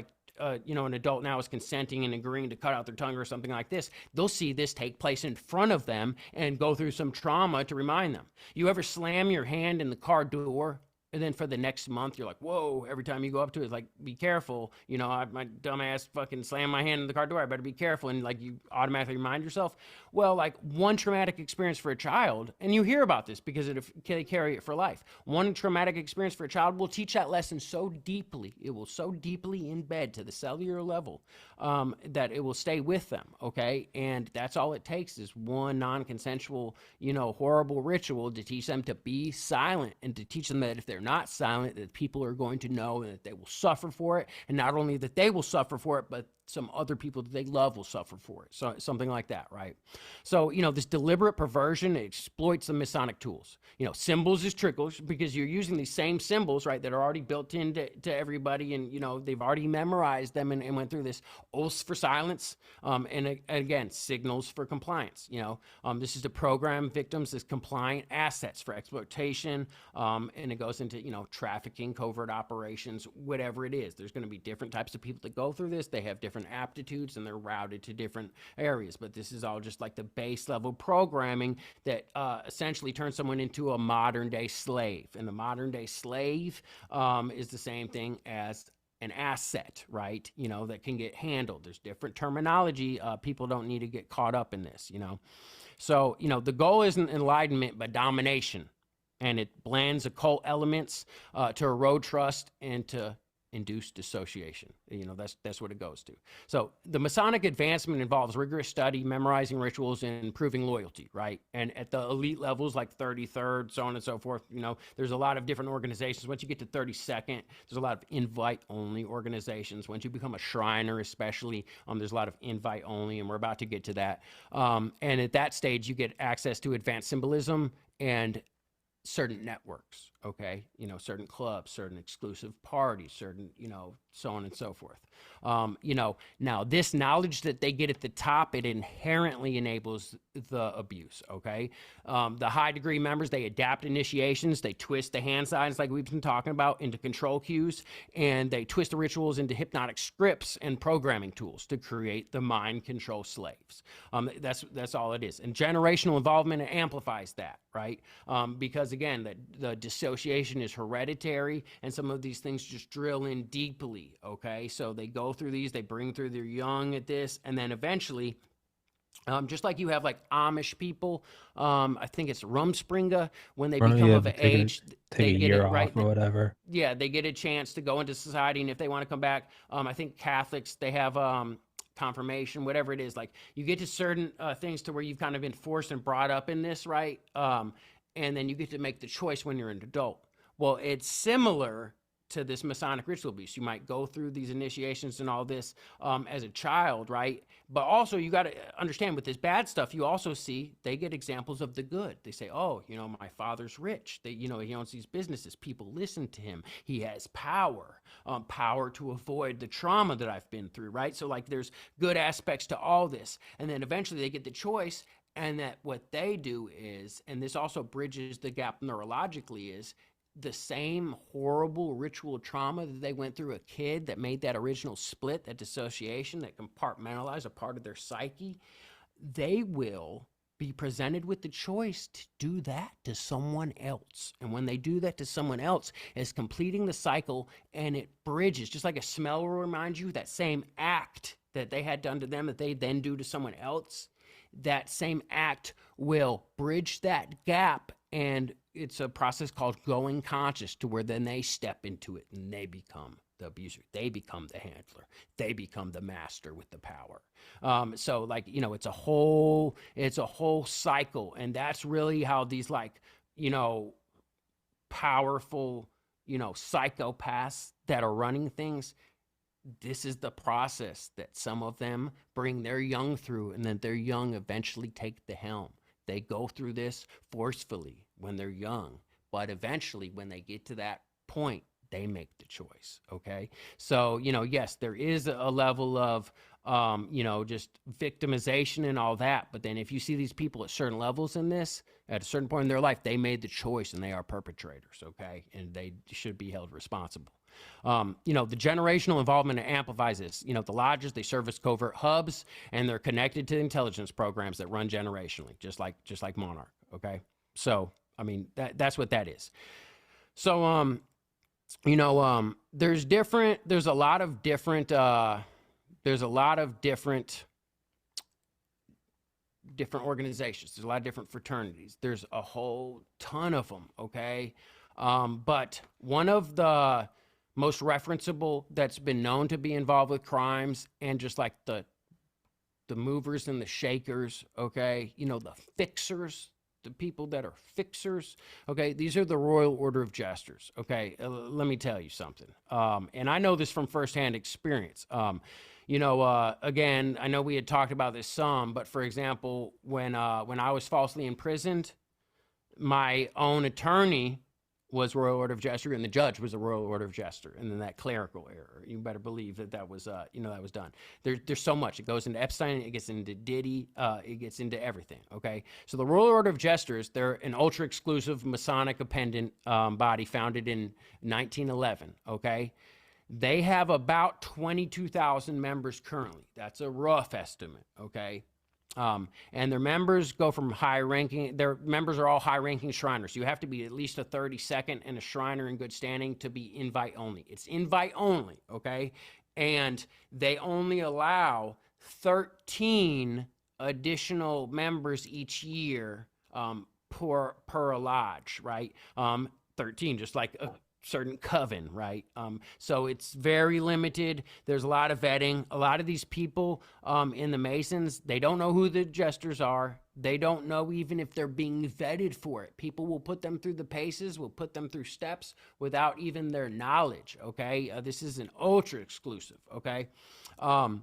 an adult now is consenting and agreeing to cut out their tongue or something like this. They'll see this take place in front of them and go through some trauma to remind them. You ever slam your hand in the car door? And then for the next month, you're like, whoa, every time you go up to it, it's like, be careful. My dumb ass fucking slammed my hand in the car door. I better be careful. And you automatically remind yourself. Well, one traumatic experience for a child, and you hear about this because they carry it for life. One traumatic experience for a child will teach that lesson so deeply. It will so deeply embed to the cellular level that it will stay with them. Okay. And that's all it takes is one non-consensual, horrible ritual to teach them to be silent and to teach them that if they're not silent, that people are going to know and that they will suffer for it. And not only that they will suffer for it, but some other people that they love will suffer for it. So something like that, right? So, this deliberate perversion exploits the Masonic tools. Symbols is trickles because you're using these same symbols, right, that are already built into everybody, and, they've already memorized them and went through this. Oaths for silence, and again, signals for compliance. This is to program victims as compliant assets for exploitation, and it goes into, trafficking, covert operations, whatever it is. There's going to be different types of people that go through this. They have different aptitudes and they're routed to different areas, but this is all just like the base level programming that essentially turns someone into a modern day slave. And the modern day slave is the same thing as an asset, right? That can get handled. There's different terminology. People don't need to get caught up in this, So, the goal isn't enlightenment, but domination. And it blends occult elements to erode trust and to induced dissociation. That's what it goes to. So the Masonic advancement involves rigorous study, memorizing rituals, and improving loyalty, right? And at the elite levels, like 33rd, so on and so forth, there's a lot of different organizations. Once you get to 32nd, there's a lot of invite-only organizations. Once you become a Shriner, especially, there's a lot of invite-only, and we're about to get to that. And at that stage, you get access to advanced symbolism and certain networks, okay, certain clubs, certain exclusive parties, certain, so on and so forth. Now this knowledge that they get at the top, it inherently enables the abuse, okay? The high degree members, they adapt initiations, they twist the hand signs like we've been talking about into control cues, and they twist the rituals into hypnotic scripts and programming tools to create the mind control slaves. That's all it is. And generational involvement amplifies that, right? Because again, the dissociation is hereditary, and some of these things just drill in deeply, okay? So they go through these, they bring through their young at this, and then eventually, just like you have like Amish people, I think it's Rumspringa, when they become of age, take they a get year it off right. or whatever. Yeah, they get a chance to go into society, and if they want to come back, I think Catholics, they have confirmation, whatever it is. Like you get to certain things to where you've kind of been forced and brought up in this, right? And then you get to make the choice when you're an adult. Well, it's similar to this Masonic ritual abuse. You might go through these initiations and all this as a child, right? But also you got to understand with this bad stuff, you also see they get examples of the good. They say, oh, my father's rich. He owns these businesses. People listen to him. He has power, power to avoid the trauma that I've been through, right? So like there's good aspects to all this. And then eventually they get the choice, and that what they do is, and this also bridges the gap neurologically, is the same horrible ritual trauma that they went through a kid that made that original split, that dissociation, that compartmentalized a part of their psyche. They will be presented with the choice to do that to someone else. And when they do that to someone else, it's completing the cycle, and it bridges, just like a smell will remind you, that same act that they had done to them that they then do to someone else. That same act will bridge that gap, and it's a process called going conscious, to where then they step into it and they become the abuser. They become the handler. They become the master with the power. So like, it's a whole cycle. And that's really how these powerful, psychopaths that are running things, this is the process that some of them bring their young through, and then their young eventually take the helm. They go through this forcefully when they're young, but eventually when they get to that point, they make the choice, okay? So, yes, there is a level of, just victimization and all that, but then if you see these people at certain levels in this, at a certain point in their life, they made the choice and they are perpetrators, okay? And they should be held responsible. The generational involvement amplifies this. The lodges, they serve as covert hubs, and they're connected to intelligence programs that run generationally, just like Monarch. Okay, so I mean that's what that is. So there's a lot of different organizations. There's a lot of different fraternities. There's a whole ton of them. Okay, but one of the most referenceable that's been known to be involved with crimes, and just like the movers and the shakers, okay, the fixers, the people that are fixers, okay, these are the Royal Order of Jesters, okay. Let me tell you something, and I know this from firsthand experience. Again, I know we had talked about this some, but for example, when I was falsely imprisoned, my own attorney was Royal Order of Jester, and the judge was a Royal Order of Jester, and then that clerical error. You better believe that was that was done. There's so much. It goes into Epstein, it gets into Diddy, it gets into everything. Okay, so the Royal Order of Jesters, they're an ultra exclusive Masonic appendant body founded in 1911. Okay, they have about 22,000 members currently. That's a rough estimate. Okay. And their members go from their members are all high-ranking Shriners. You have to be at least a 32nd and a Shriner in good standing to be invite only. It's invite only, okay? And they only allow 13 additional members each year per lodge, right? 13, just like certain coven, right? So it's very limited. There's a lot of vetting. A lot of these people in the Masons, they don't know who the jesters are. They don't know even if they're being vetted for it. People will put them through the paces, will put them through steps without even their knowledge, okay? This is an ultra exclusive, okay? And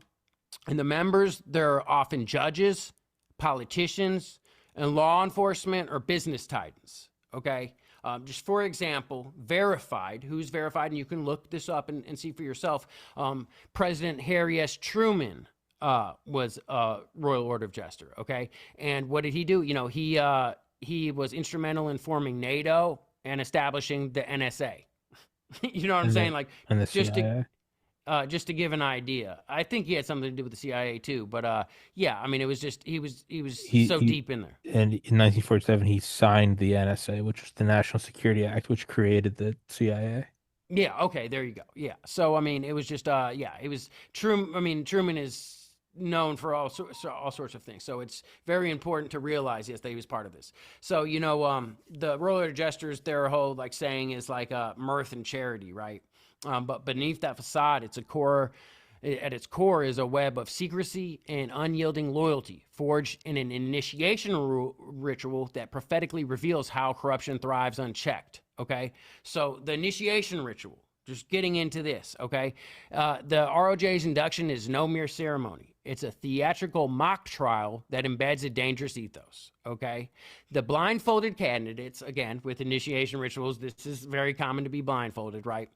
the members, they're often judges, politicians, and law enforcement or business titans, okay? Just for example, verified, who's verified, and you can look this up and see for yourself. President Harry S. Truman was a Royal Order of Jester, okay? And what did he do? He was instrumental in forming NATO and establishing the NSA. You know what I'm And saying? the Like, and the just to CIA. just to give an idea. I think he had something to do with the CIA too, but yeah, I mean, it was just he was so He deep in there. and in 1947 he signed the NSA, which was the National Security Act, which created the CIA. Yeah, okay, there you go. Yeah. So I mean, it was just yeah, it was Truman. I mean, Truman is known for all sorts of things. So it's very important to realize, yes, that he was part of this. So, the Royal Order of Jesters, their whole like saying is like mirth and charity, right? But beneath that facade, at its core is a web of secrecy and unyielding loyalty, forged in an initiation ritual that prophetically reveals how corruption thrives unchecked. Okay, so the initiation ritual, just getting into this. Okay, the ROJ's induction is no mere ceremony. It's a theatrical mock trial that embeds a dangerous ethos. Okay, the blindfolded candidates, again with initiation rituals, this is very common to be blindfolded, right?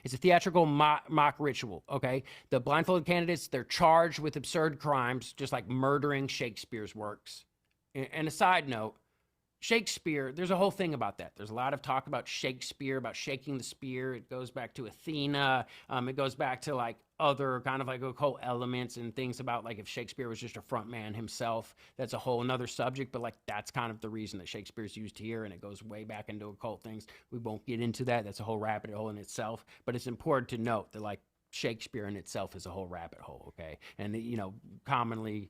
It's a theatrical mock ritual. Okay, the blindfolded candidates, they're charged with absurd crimes, just like murdering Shakespeare's works. And a side note, Shakespeare, there's a whole thing about that. There's a lot of talk about Shakespeare, about shaking the spear. It goes back to Athena. It goes back to like other kind of like occult elements and things about like if Shakespeare was just a front man himself. That's a whole another subject, but like that's kind of the reason that Shakespeare's used here, and it goes way back into occult things. We won't get into that. That's a whole rabbit hole in itself. But it's important to note that like Shakespeare in itself is a whole rabbit hole, okay? And commonly,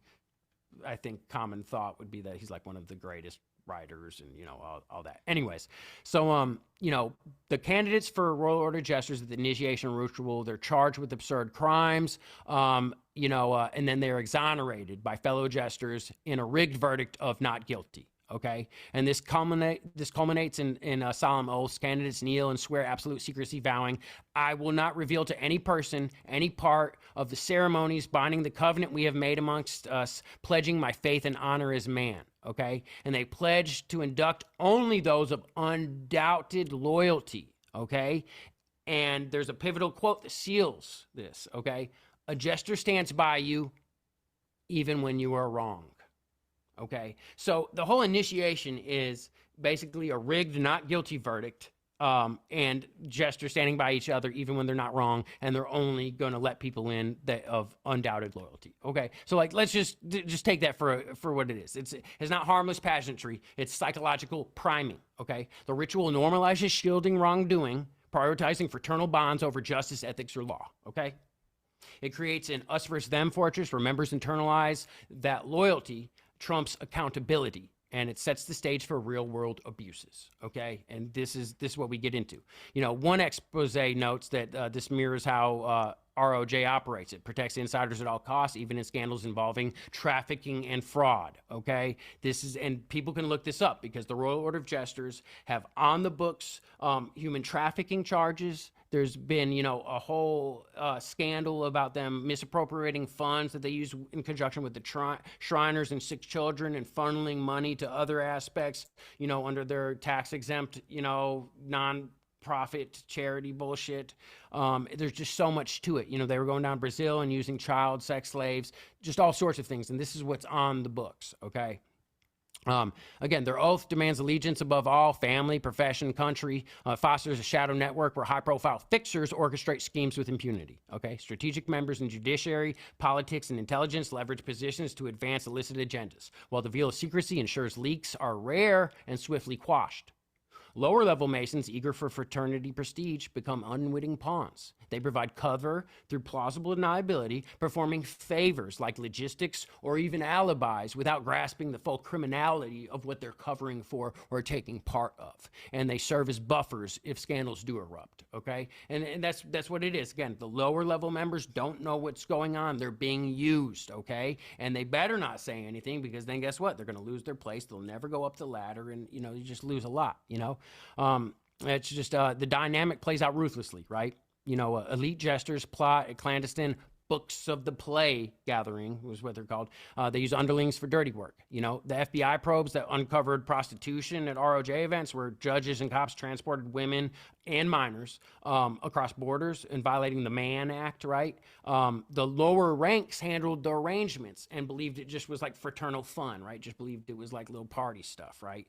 I think common thought would be that he's like one of the greatest writers and all that. Anyways, so the candidates for Royal Order Jesters at the initiation ritual, they're charged with absurd crimes, and then they're exonerated by fellow jesters in a rigged verdict of not guilty. Okay, and this culminates in solemn oaths. Candidates kneel and swear absolute secrecy, vowing, "I will not reveal to any person any part of the ceremonies binding the covenant we have made amongst us, pledging my faith and honor as man." Okay, and they pledge to induct only those of undoubted loyalty. Okay, and there's a pivotal quote that seals this. Okay, a jester stands by you even when you are wrong. Okay, so the whole initiation is basically a rigged not guilty verdict, and jesters standing by each other even when they're not wrong, and they're only going to let people in that of undoubted loyalty. Okay, so like let's just take that for what it is. It's not harmless pageantry. It's psychological priming. Okay, the ritual normalizes shielding wrongdoing, prioritizing fraternal bonds over justice, ethics, or law. Okay. It creates an us versus them fortress where members internalize that loyalty trumps accountability, and it sets the stage for real world abuses. Okay, and this is what we get into. One expose notes that this mirrors how ROJ operates. It protects insiders at all costs, even in scandals involving trafficking and fraud. Okay, and people can look this up because the Royal Order of Jesters have on the books human trafficking charges. There's been, a whole scandal about them misappropriating funds that they use in conjunction with the Shriners and sick children and funneling money to other aspects, under their tax-exempt, non-profit charity bullshit. There's just so much to it. They were going down Brazil and using child sex slaves, just all sorts of things. And this is what's on the books, okay? Again, their oath demands allegiance above all, family, profession, country, fosters a shadow network where high-profile fixers orchestrate schemes with impunity. Okay, strategic members in judiciary, politics, and intelligence leverage positions to advance illicit agendas, while the veil of secrecy ensures leaks are rare and swiftly quashed. Lower level Masons, eager for fraternity prestige, become unwitting pawns. They provide cover through plausible deniability, performing favors like logistics or even alibis without grasping the full criminality of what they're covering for or taking part of. And they serve as buffers if scandals do erupt, okay? And that's what it is. Again, the lower level members don't know what's going on. They're being used, okay? And they better not say anything, because then guess what? They're going to lose their place. They'll never go up the ladder, and, you know, you just lose a lot, you know? It's just the dynamic plays out ruthlessly, right? You know, elite jesters plot a clandestine books of the play gathering, was what they're called. They use underlings for dirty work. You know, the FBI probes that uncovered prostitution at ROJ events, where judges and cops transported women and minors across borders and violating the Mann Act, right? The lower ranks handled the arrangements and believed it just was like fraternal fun, right? Just believed it was like little party stuff, right?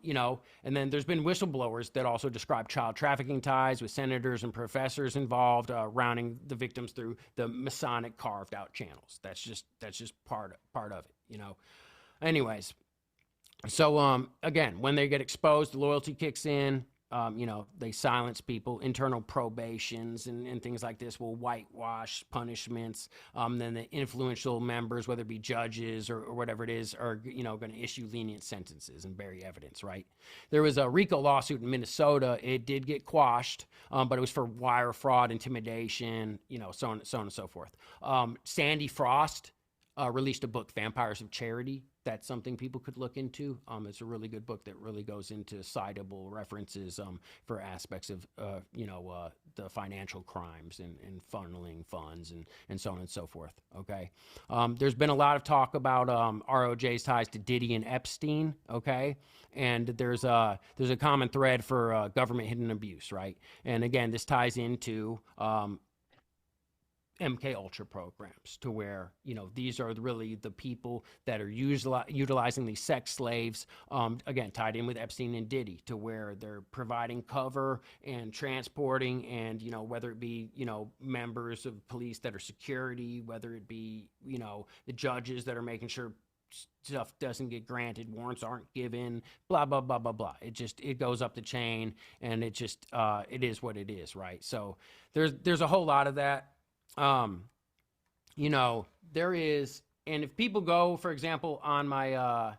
You know, and then there's been whistleblowers that also describe child trafficking ties with senators and professors involved, rounding the victims through the Masonic carved out channels. That's just part of it, you know. Anyways, so again, when they get exposed, loyalty kicks in. You know, they silence people. Internal probations and things like this will whitewash punishments. Then the influential members, whether it be judges or whatever it is, are, you know, going to issue lenient sentences and bury evidence, right? There was a RICO lawsuit in Minnesota. It did get quashed, but it was for wire fraud, intimidation, you know, so on and so forth. Sandy Frost released a book, Vampires of Charity. That's something people could look into. It's a really good book that really goes into citable references for aspects of, you know, the financial crimes and funneling funds and so on and so forth, okay? There's been a lot of talk about ROJ's ties to Diddy and Epstein, okay? And there's a common thread for government hidden abuse, right? And again, this ties into MK Ultra programs, to where, you know, these are really the people that are utilizing these sex slaves, again, tied in with Epstein and Diddy, to where they're providing cover and transporting, and, you know, whether it be, you know, members of police that are security, whether it be, you know, the judges that are making sure stuff doesn't get granted, warrants aren't given, blah, blah, blah, blah, blah. It goes up the chain, and it just, it is what it is, right? So there's a whole lot of that. You know, there is, and if people go, for example, on my,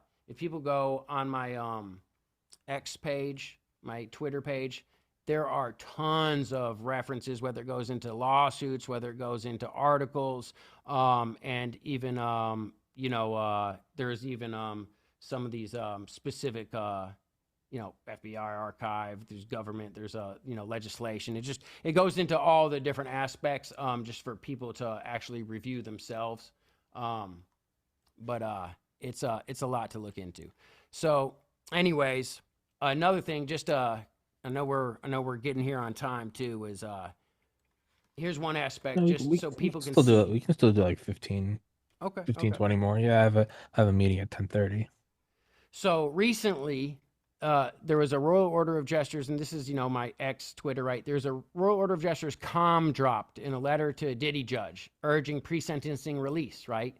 X page, my Twitter page, there are tons of references, whether it goes into lawsuits, whether it goes into articles, and even, you know, there's even, some of these, specific, you know, FBI archive, there's government, there's you know, legislation. It goes into all the different aspects, just for people to actually review themselves. But it's a lot to look into. So anyways, another thing, just I know we're getting here on time too, is here's one aspect, No, just so we people can can still do it. see. We can still do like 15, Okay, 15, okay. 20 more. Yeah, I have a meeting at 10:30. So recently, there was a Royal Order of Jesters, and this is, you know, my ex Twitter, right? There's a Royal Order of Jesters dropped in a letter to a Diddy judge urging pre-sentencing release, right?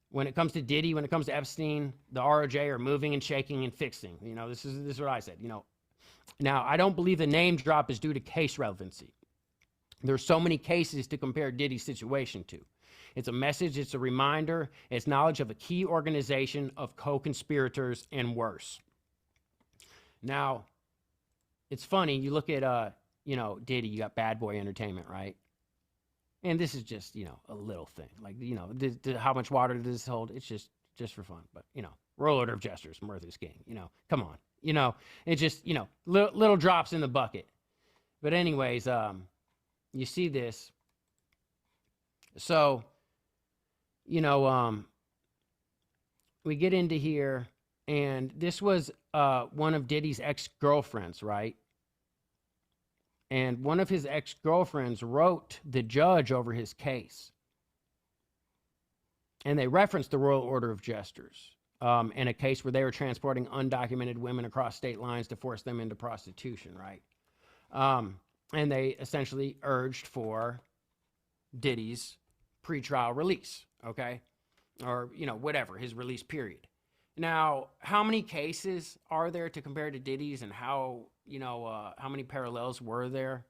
When it comes to Diddy, when it comes to Epstein, the ROJ are moving and shaking and fixing. You know, this is what I said, you know. Now, I don't believe the name drop is due to case relevancy. There's so many cases to compare Diddy's situation to. It's a message, it's a reminder, it's knowledge of a key organization of co-conspirators and worse. Now, it's funny, you look at, you know, Diddy, you got Bad Boy Entertainment, right? And this is just, you know, a little thing. Like, you know, how much water does this hold? It's just for fun. But, you know, Royal Order of Jesters, Murtha's King, you know, come on. You know, it just, you know, little drops in the bucket. But anyways, you see this. So, you know, we get into here, and this was one of Diddy's ex-girlfriends, right? And one of his ex-girlfriends wrote the judge over his case. And they referenced the Royal Order of Jesters in a case where they were transporting undocumented women across state lines to force them into prostitution, right? And they essentially urged for Diddy's pretrial release, okay? Or, you know, whatever, his release period. Now, how many cases are there to compare to Diddy's, and how many parallels were there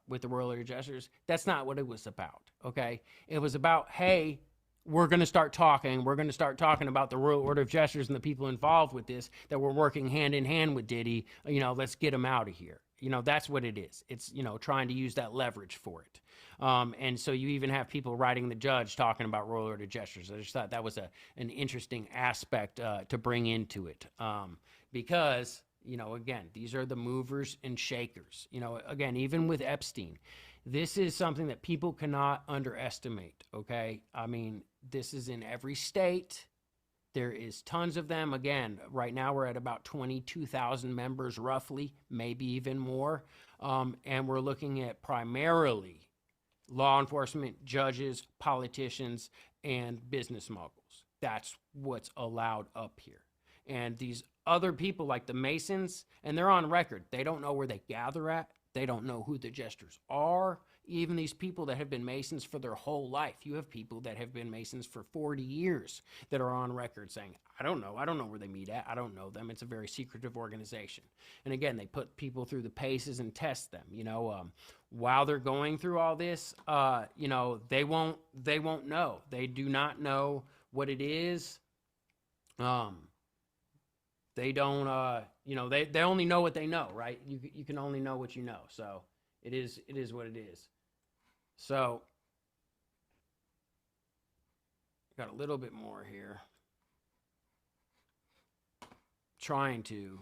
with the Royal Order of Jesters? That's not what it was about. Okay, it was about, hey, we're going to start talking. We're going to start talking about the Royal Order of Jesters and the people involved with this, that we're working hand in hand with Diddy. Let's get them out of here. That's what it is. It's, trying to use that leverage for it. And so you even have people writing the judge talking about Royal Order Jesters. I just thought that was an interesting aspect to bring into it, because again, these are the movers and shakers. Again, even with Epstein, this is something that people cannot underestimate. Okay, I mean, this is in every state. There is tons of them. Again, right now we're at about 22,000 members, roughly, maybe even more. And we're looking at primarily law enforcement, judges, politicians, and business moguls. That's what's allowed up here. And these other people, like the Masons, and they're on record, they don't know where they gather at. They don't know who the Jesters are. Even these people that have been Masons for their whole life. You have people that have been Masons for 40 years that are on record saying, I don't know where they meet at. I don't know them. It's a very secretive organization. And again, they put people through the paces and test them. While they're going through all this, they won't know. They do not know what it is. They don't, they only know what they know, right? You can only know what you know. So it is what it is. So got a little bit more here. Trying to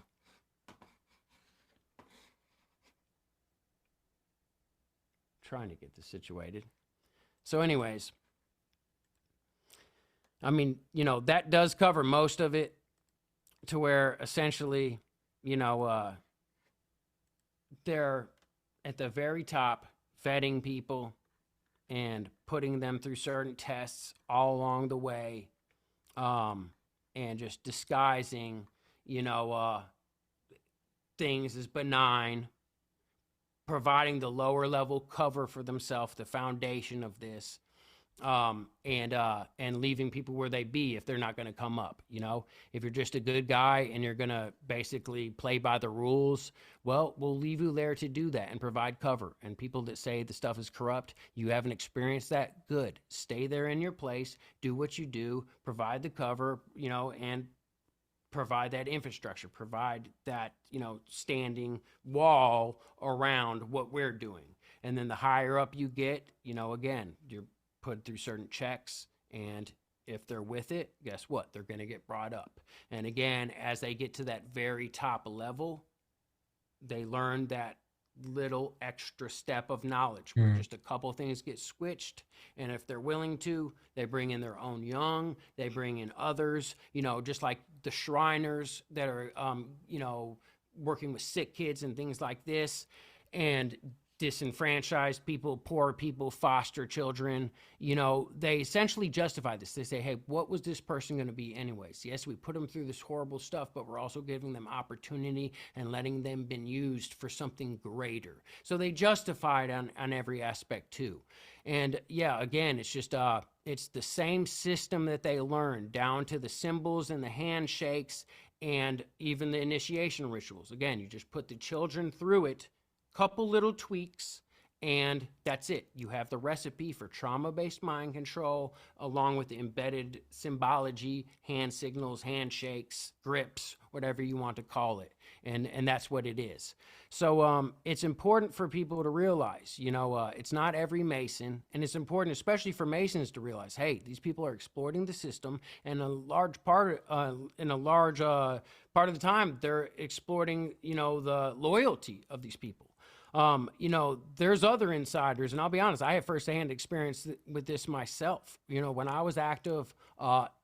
get this situated. So anyways, I mean, that does cover most of it, to where essentially, they're at the very top vetting people and putting them through certain tests all along the way, and just disguising, things as benign, providing the lower level cover for themselves, the foundation of this, and leaving people where they be if they're not going to come up. If you're just a good guy and you're going to basically play by the rules, well, we'll leave you there to do that and provide cover. And people that say the stuff is corrupt, you haven't experienced that, good. Stay there in your place, do what you do, provide the cover, and provide that infrastructure, provide that, standing wall around what we're doing. And then the higher up you get, again, you're put through certain checks, and if they're with it, guess what? They're going to get brought up. And again, as they get to that very top level, they learn that little extra step of knowledge where just a couple things get switched, and if they're willing to, they bring in their own young, they bring in others, just like the Shriners that are working with sick kids and things like this, and disenfranchised people, poor people, foster children. They essentially justify this. They say, hey, what was this person going to be anyways? Yes, we put them through this horrible stuff, but we're also giving them opportunity and letting them be used for something greater. So they justify it on every aspect too. And yeah, again, it's just it's the same system that they learned, down to the symbols and the handshakes and even the initiation rituals. Again, you just put the children through it, couple little tweaks, and that's it. You have the recipe for trauma-based mind control, along with the embedded symbology, hand signals, handshakes, grips, whatever you want to call it. And that's what it is. So it's important for people to realize, it's not every Mason, and it's important, especially for Masons, to realize, hey, these people are exploiting the system, and a large part of the time, they're exploiting, the loyalty of these people. There's other insiders, and I'll be honest, I have firsthand experience with this myself. When I was active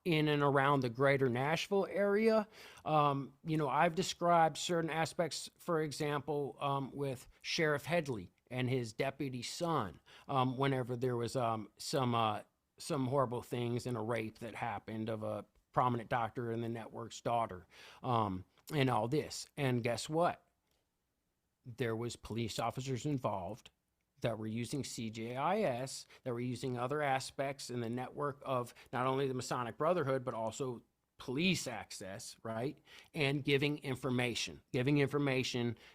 in and around the greater Nashville area, I've described certain aspects, for example, with Sheriff Headley and his deputy son, whenever there was some horrible things and a rape that happened of a prominent doctor in the network's daughter, and all this. And guess what? There was police officers involved that were using CJIS, that were using other aspects in the network of not only the Masonic Brotherhood, but also police access, right? And giving information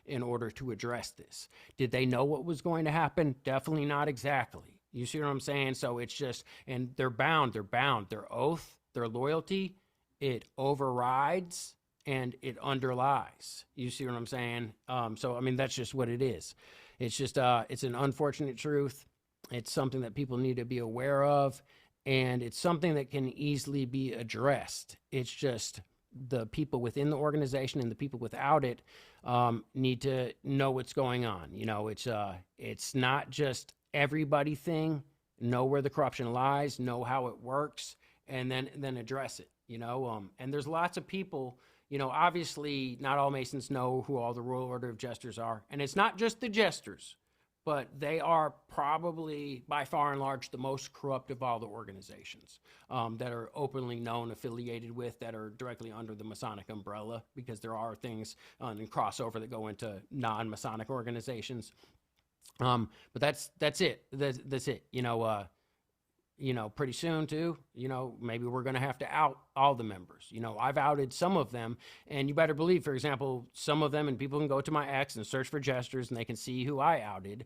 in order to address this. Did they know what was going to happen? Definitely not exactly. You see what I'm saying? So it's just, and they're bound. Their oath, their loyalty, it overrides and it underlies. You see what I'm saying? So, I mean, that's just what it is. It's just, it's an unfortunate truth. It's something that people need to be aware of, and it's something that can easily be addressed. It's just the people within the organization and the people without it need to know what's going on. You know, it's not just everybody thing. Know where the corruption lies, know how it works, and then address it. You know, and there's lots of people. You know, obviously, not all Masons know who all the Royal Order of Jesters are, and it's not just the Jesters, but they are probably by far and large the most corrupt of all the organizations that are openly known, affiliated with, that are directly under the Masonic umbrella, because there are things in crossover that go into non-Masonic organizations. But that's it. That's it. You know, pretty soon too, you know, maybe we're going to have to out all the members. You know, I've outed some of them, and you better believe, for example, some of them, and people can go to my X and search for Jesters and they can see who I outed.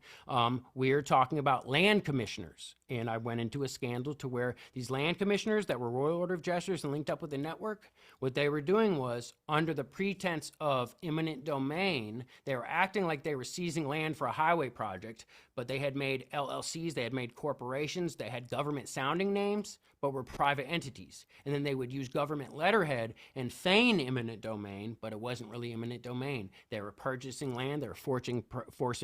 We're talking about land commissioners. And I went into a scandal to where these land commissioners that were Royal Order of Jesters and linked up with the network, what they were doing was, under the pretense of eminent domain, they were acting like they were seizing land for a highway project, but they had made LLCs, they had made corporations, they had government sounding names, but were private entities. And then they would use government letterhead and feign eminent domain, but it wasn't really eminent domain. They were purchasing land, they were forcing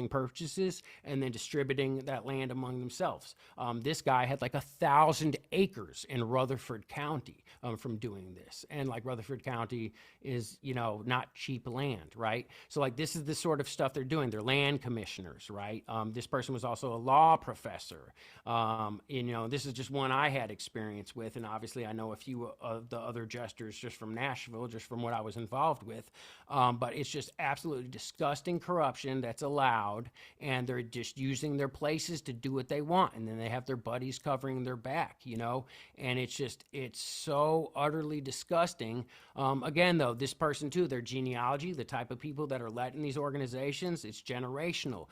purchases, and then distributing that land among themselves. This guy had like 1,000 acres in Rutherford County from doing this. And like Rutherford County is, you know, not cheap land, right? So like this is the sort of stuff they're doing. They're land commissioners, right? This person was also a law professor. You know, this is just one I had experience with. And obviously I know a few of the other Jesters just from Nashville, just from what I was involved with. But it's just absolutely disgusting corruption that's allowed. And they're just using their places to do what they want. And then they have their buddies covering their back, you know, and it's so utterly disgusting. Again, though, this person too, their genealogy, the type of people that are let in these organizations, it's generational.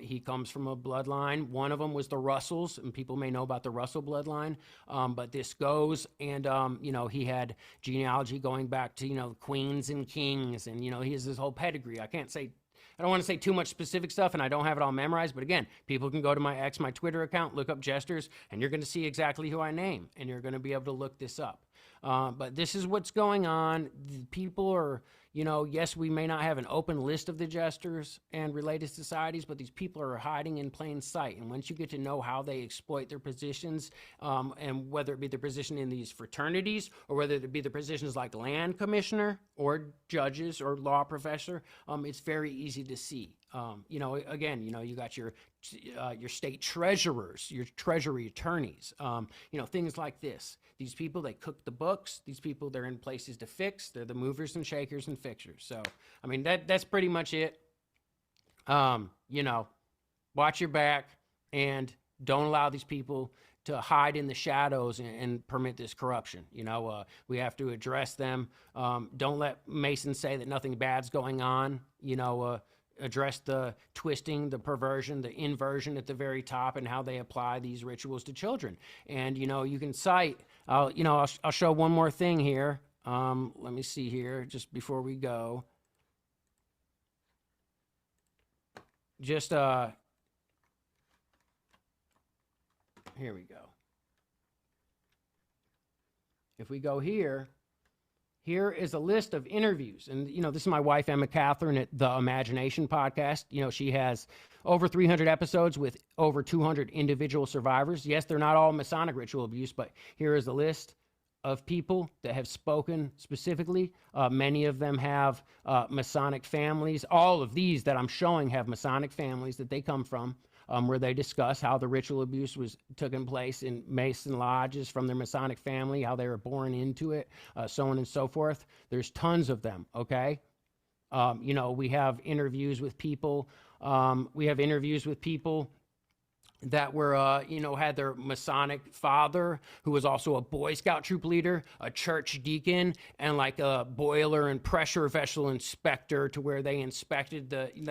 He comes from a bloodline. One of them was the Russells, and people may know about the Russell bloodline. But this goes, and you know, he had genealogy going back to, you know, queens and kings, and you know, he has this whole pedigree. I don't want to say too much specific stuff, and I don't have it all memorized, but again, people can go to my Twitter account, look up Jesters, and you're going to see exactly who I name, and you're going to be able to look this up. But this is what's going on. People are, you know, yes, we may not have an open list of the Jesters and related societies, but these people are hiding in plain sight. And once you get to know how they exploit their positions, and whether it be their position in these fraternities or whether it be the positions like land commissioner or judges or law professor, it's very easy to see. You know, again, you know, you got your state treasurers, your treasury attorneys, you know, things like this. These people, they cook the books. These people, they're in places to fix. They're the movers and shakers and fixers. So, I mean, that's pretty much it. You know, watch your back and don't allow these people to hide in the shadows and permit this corruption. You know, we have to address them. Don't let Masons say that nothing bad's going on. You know, address the twisting, the perversion, the inversion at the very top, and how they apply these rituals to children. And, you know, you can cite, you know, I'll show one more thing here. Let me see here, just before we go. Just, here we go. If we go here, here is a list of interviews. And, you know, this is my wife, Emma Catherine, at the Imagination podcast. You know, she has over 300 episodes with over 200 individual survivors. Yes, they're not all Masonic ritual abuse, but here is a list of people that have spoken specifically. Many of them have Masonic families. All of these that I'm showing have Masonic families that they come from. Where they discuss how the ritual abuse was taking place in Mason lodges from their Masonic family, how they were born into it, so on and so forth. There's tons of them, okay? You know, we have interviews with people. that were had their Masonic father, who was also a Boy Scout troop leader, a church deacon, and like a boiler and pressure vessel inspector, to where they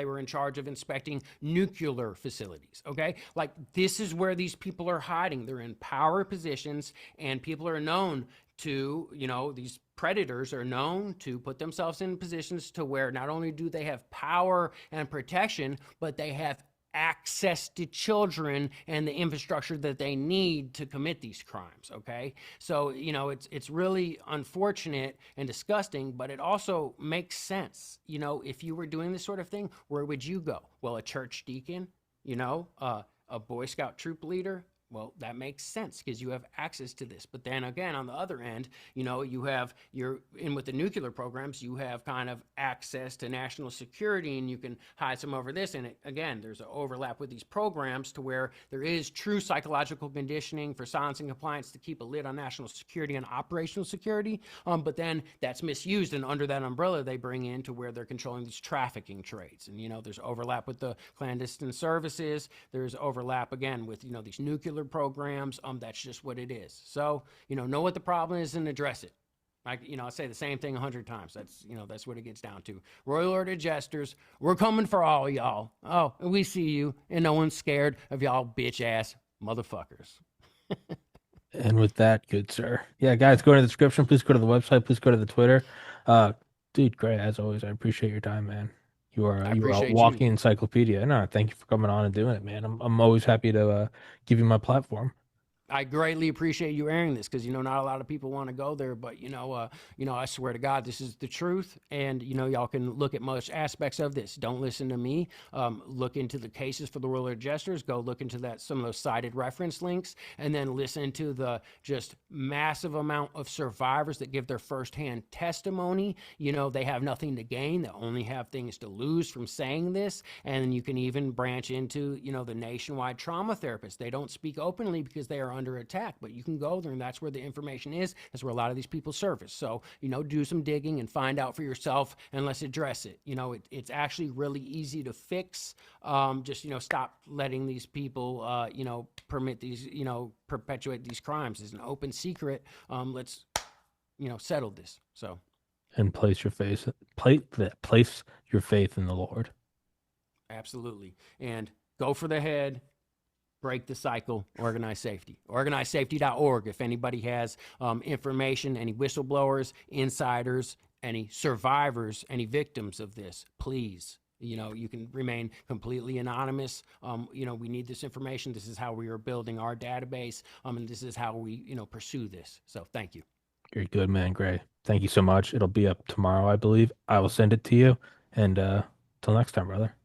were in charge of inspecting nuclear facilities. Okay, like this is where these people are hiding. They're in power positions, and people are known to, these predators are known to put themselves in positions to where not only do they have power and protection, but they have access to children and the infrastructure that they need to commit these crimes. Okay, so it's really unfortunate and disgusting, but it also makes sense. If you were doing this sort of thing, where would you go? Well, a church deacon, a Boy Scout troop leader. Well, that makes sense because you have access to this. But then again, on the other end, you're in with the nuclear programs, you have kind of access to national security, and you can hide some over this. And again, there's an overlap with these programs to where there is true psychological conditioning for silence and compliance to keep a lid on national security and operational security. But then that's misused, and under that umbrella, they bring in to where they're controlling these trafficking trades. And there's overlap with the clandestine services. There's overlap again with these nuclear programs. That's just what it is. So know what the problem is and address it. I say the same thing 100 times. That's what it gets down to. Royal Order Jesters, we're coming for all y'all. Oh, and we see you, and no one's scared of y'all bitch ass motherfuckers. And with that, good sir. Yeah, guys, go to the description. Please go to the website. Please go to the Twitter. Uh, Dude, great as always. I appreciate your time, man. I You are a appreciate you. walking encyclopedia. No, thank you for coming on and doing it, man. I'm always happy to give you my platform. I greatly appreciate you airing this, because not a lot of people want to go there, but I swear to God, this is the truth, and y'all can look at most aspects of this. Don't listen to me. Look into the cases for the Royal Jesters. Go look into some of those cited reference links, and then listen to the just massive amount of survivors that give their firsthand testimony. They have nothing to gain; they only have things to lose from saying this. And you can even branch into the nationwide trauma therapists. They don't speak openly because they are under attack, but you can go there, and that's where the information is. That's where a lot of these people surface. So do some digging and find out for yourself, and let's address it. It's actually really easy to fix. Just stop letting these people permit these, perpetuate these crimes. It's an open secret. Let's settle this. So And place your faith in the Lord. absolutely. And go for the head. Break the cycle. Organize safety. Organizesafety.org. If anybody has information, any whistleblowers, insiders, any survivors, any victims of this, please, you can remain completely anonymous. We need this information. This is how we are building our database, and this is how we pursue this. So thank you. You're good, man. Gray. Thank you so much. It'll be up tomorrow, I believe. I will send it to you. And till next time, brother.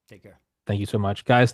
Take care. Thank you so much, guys.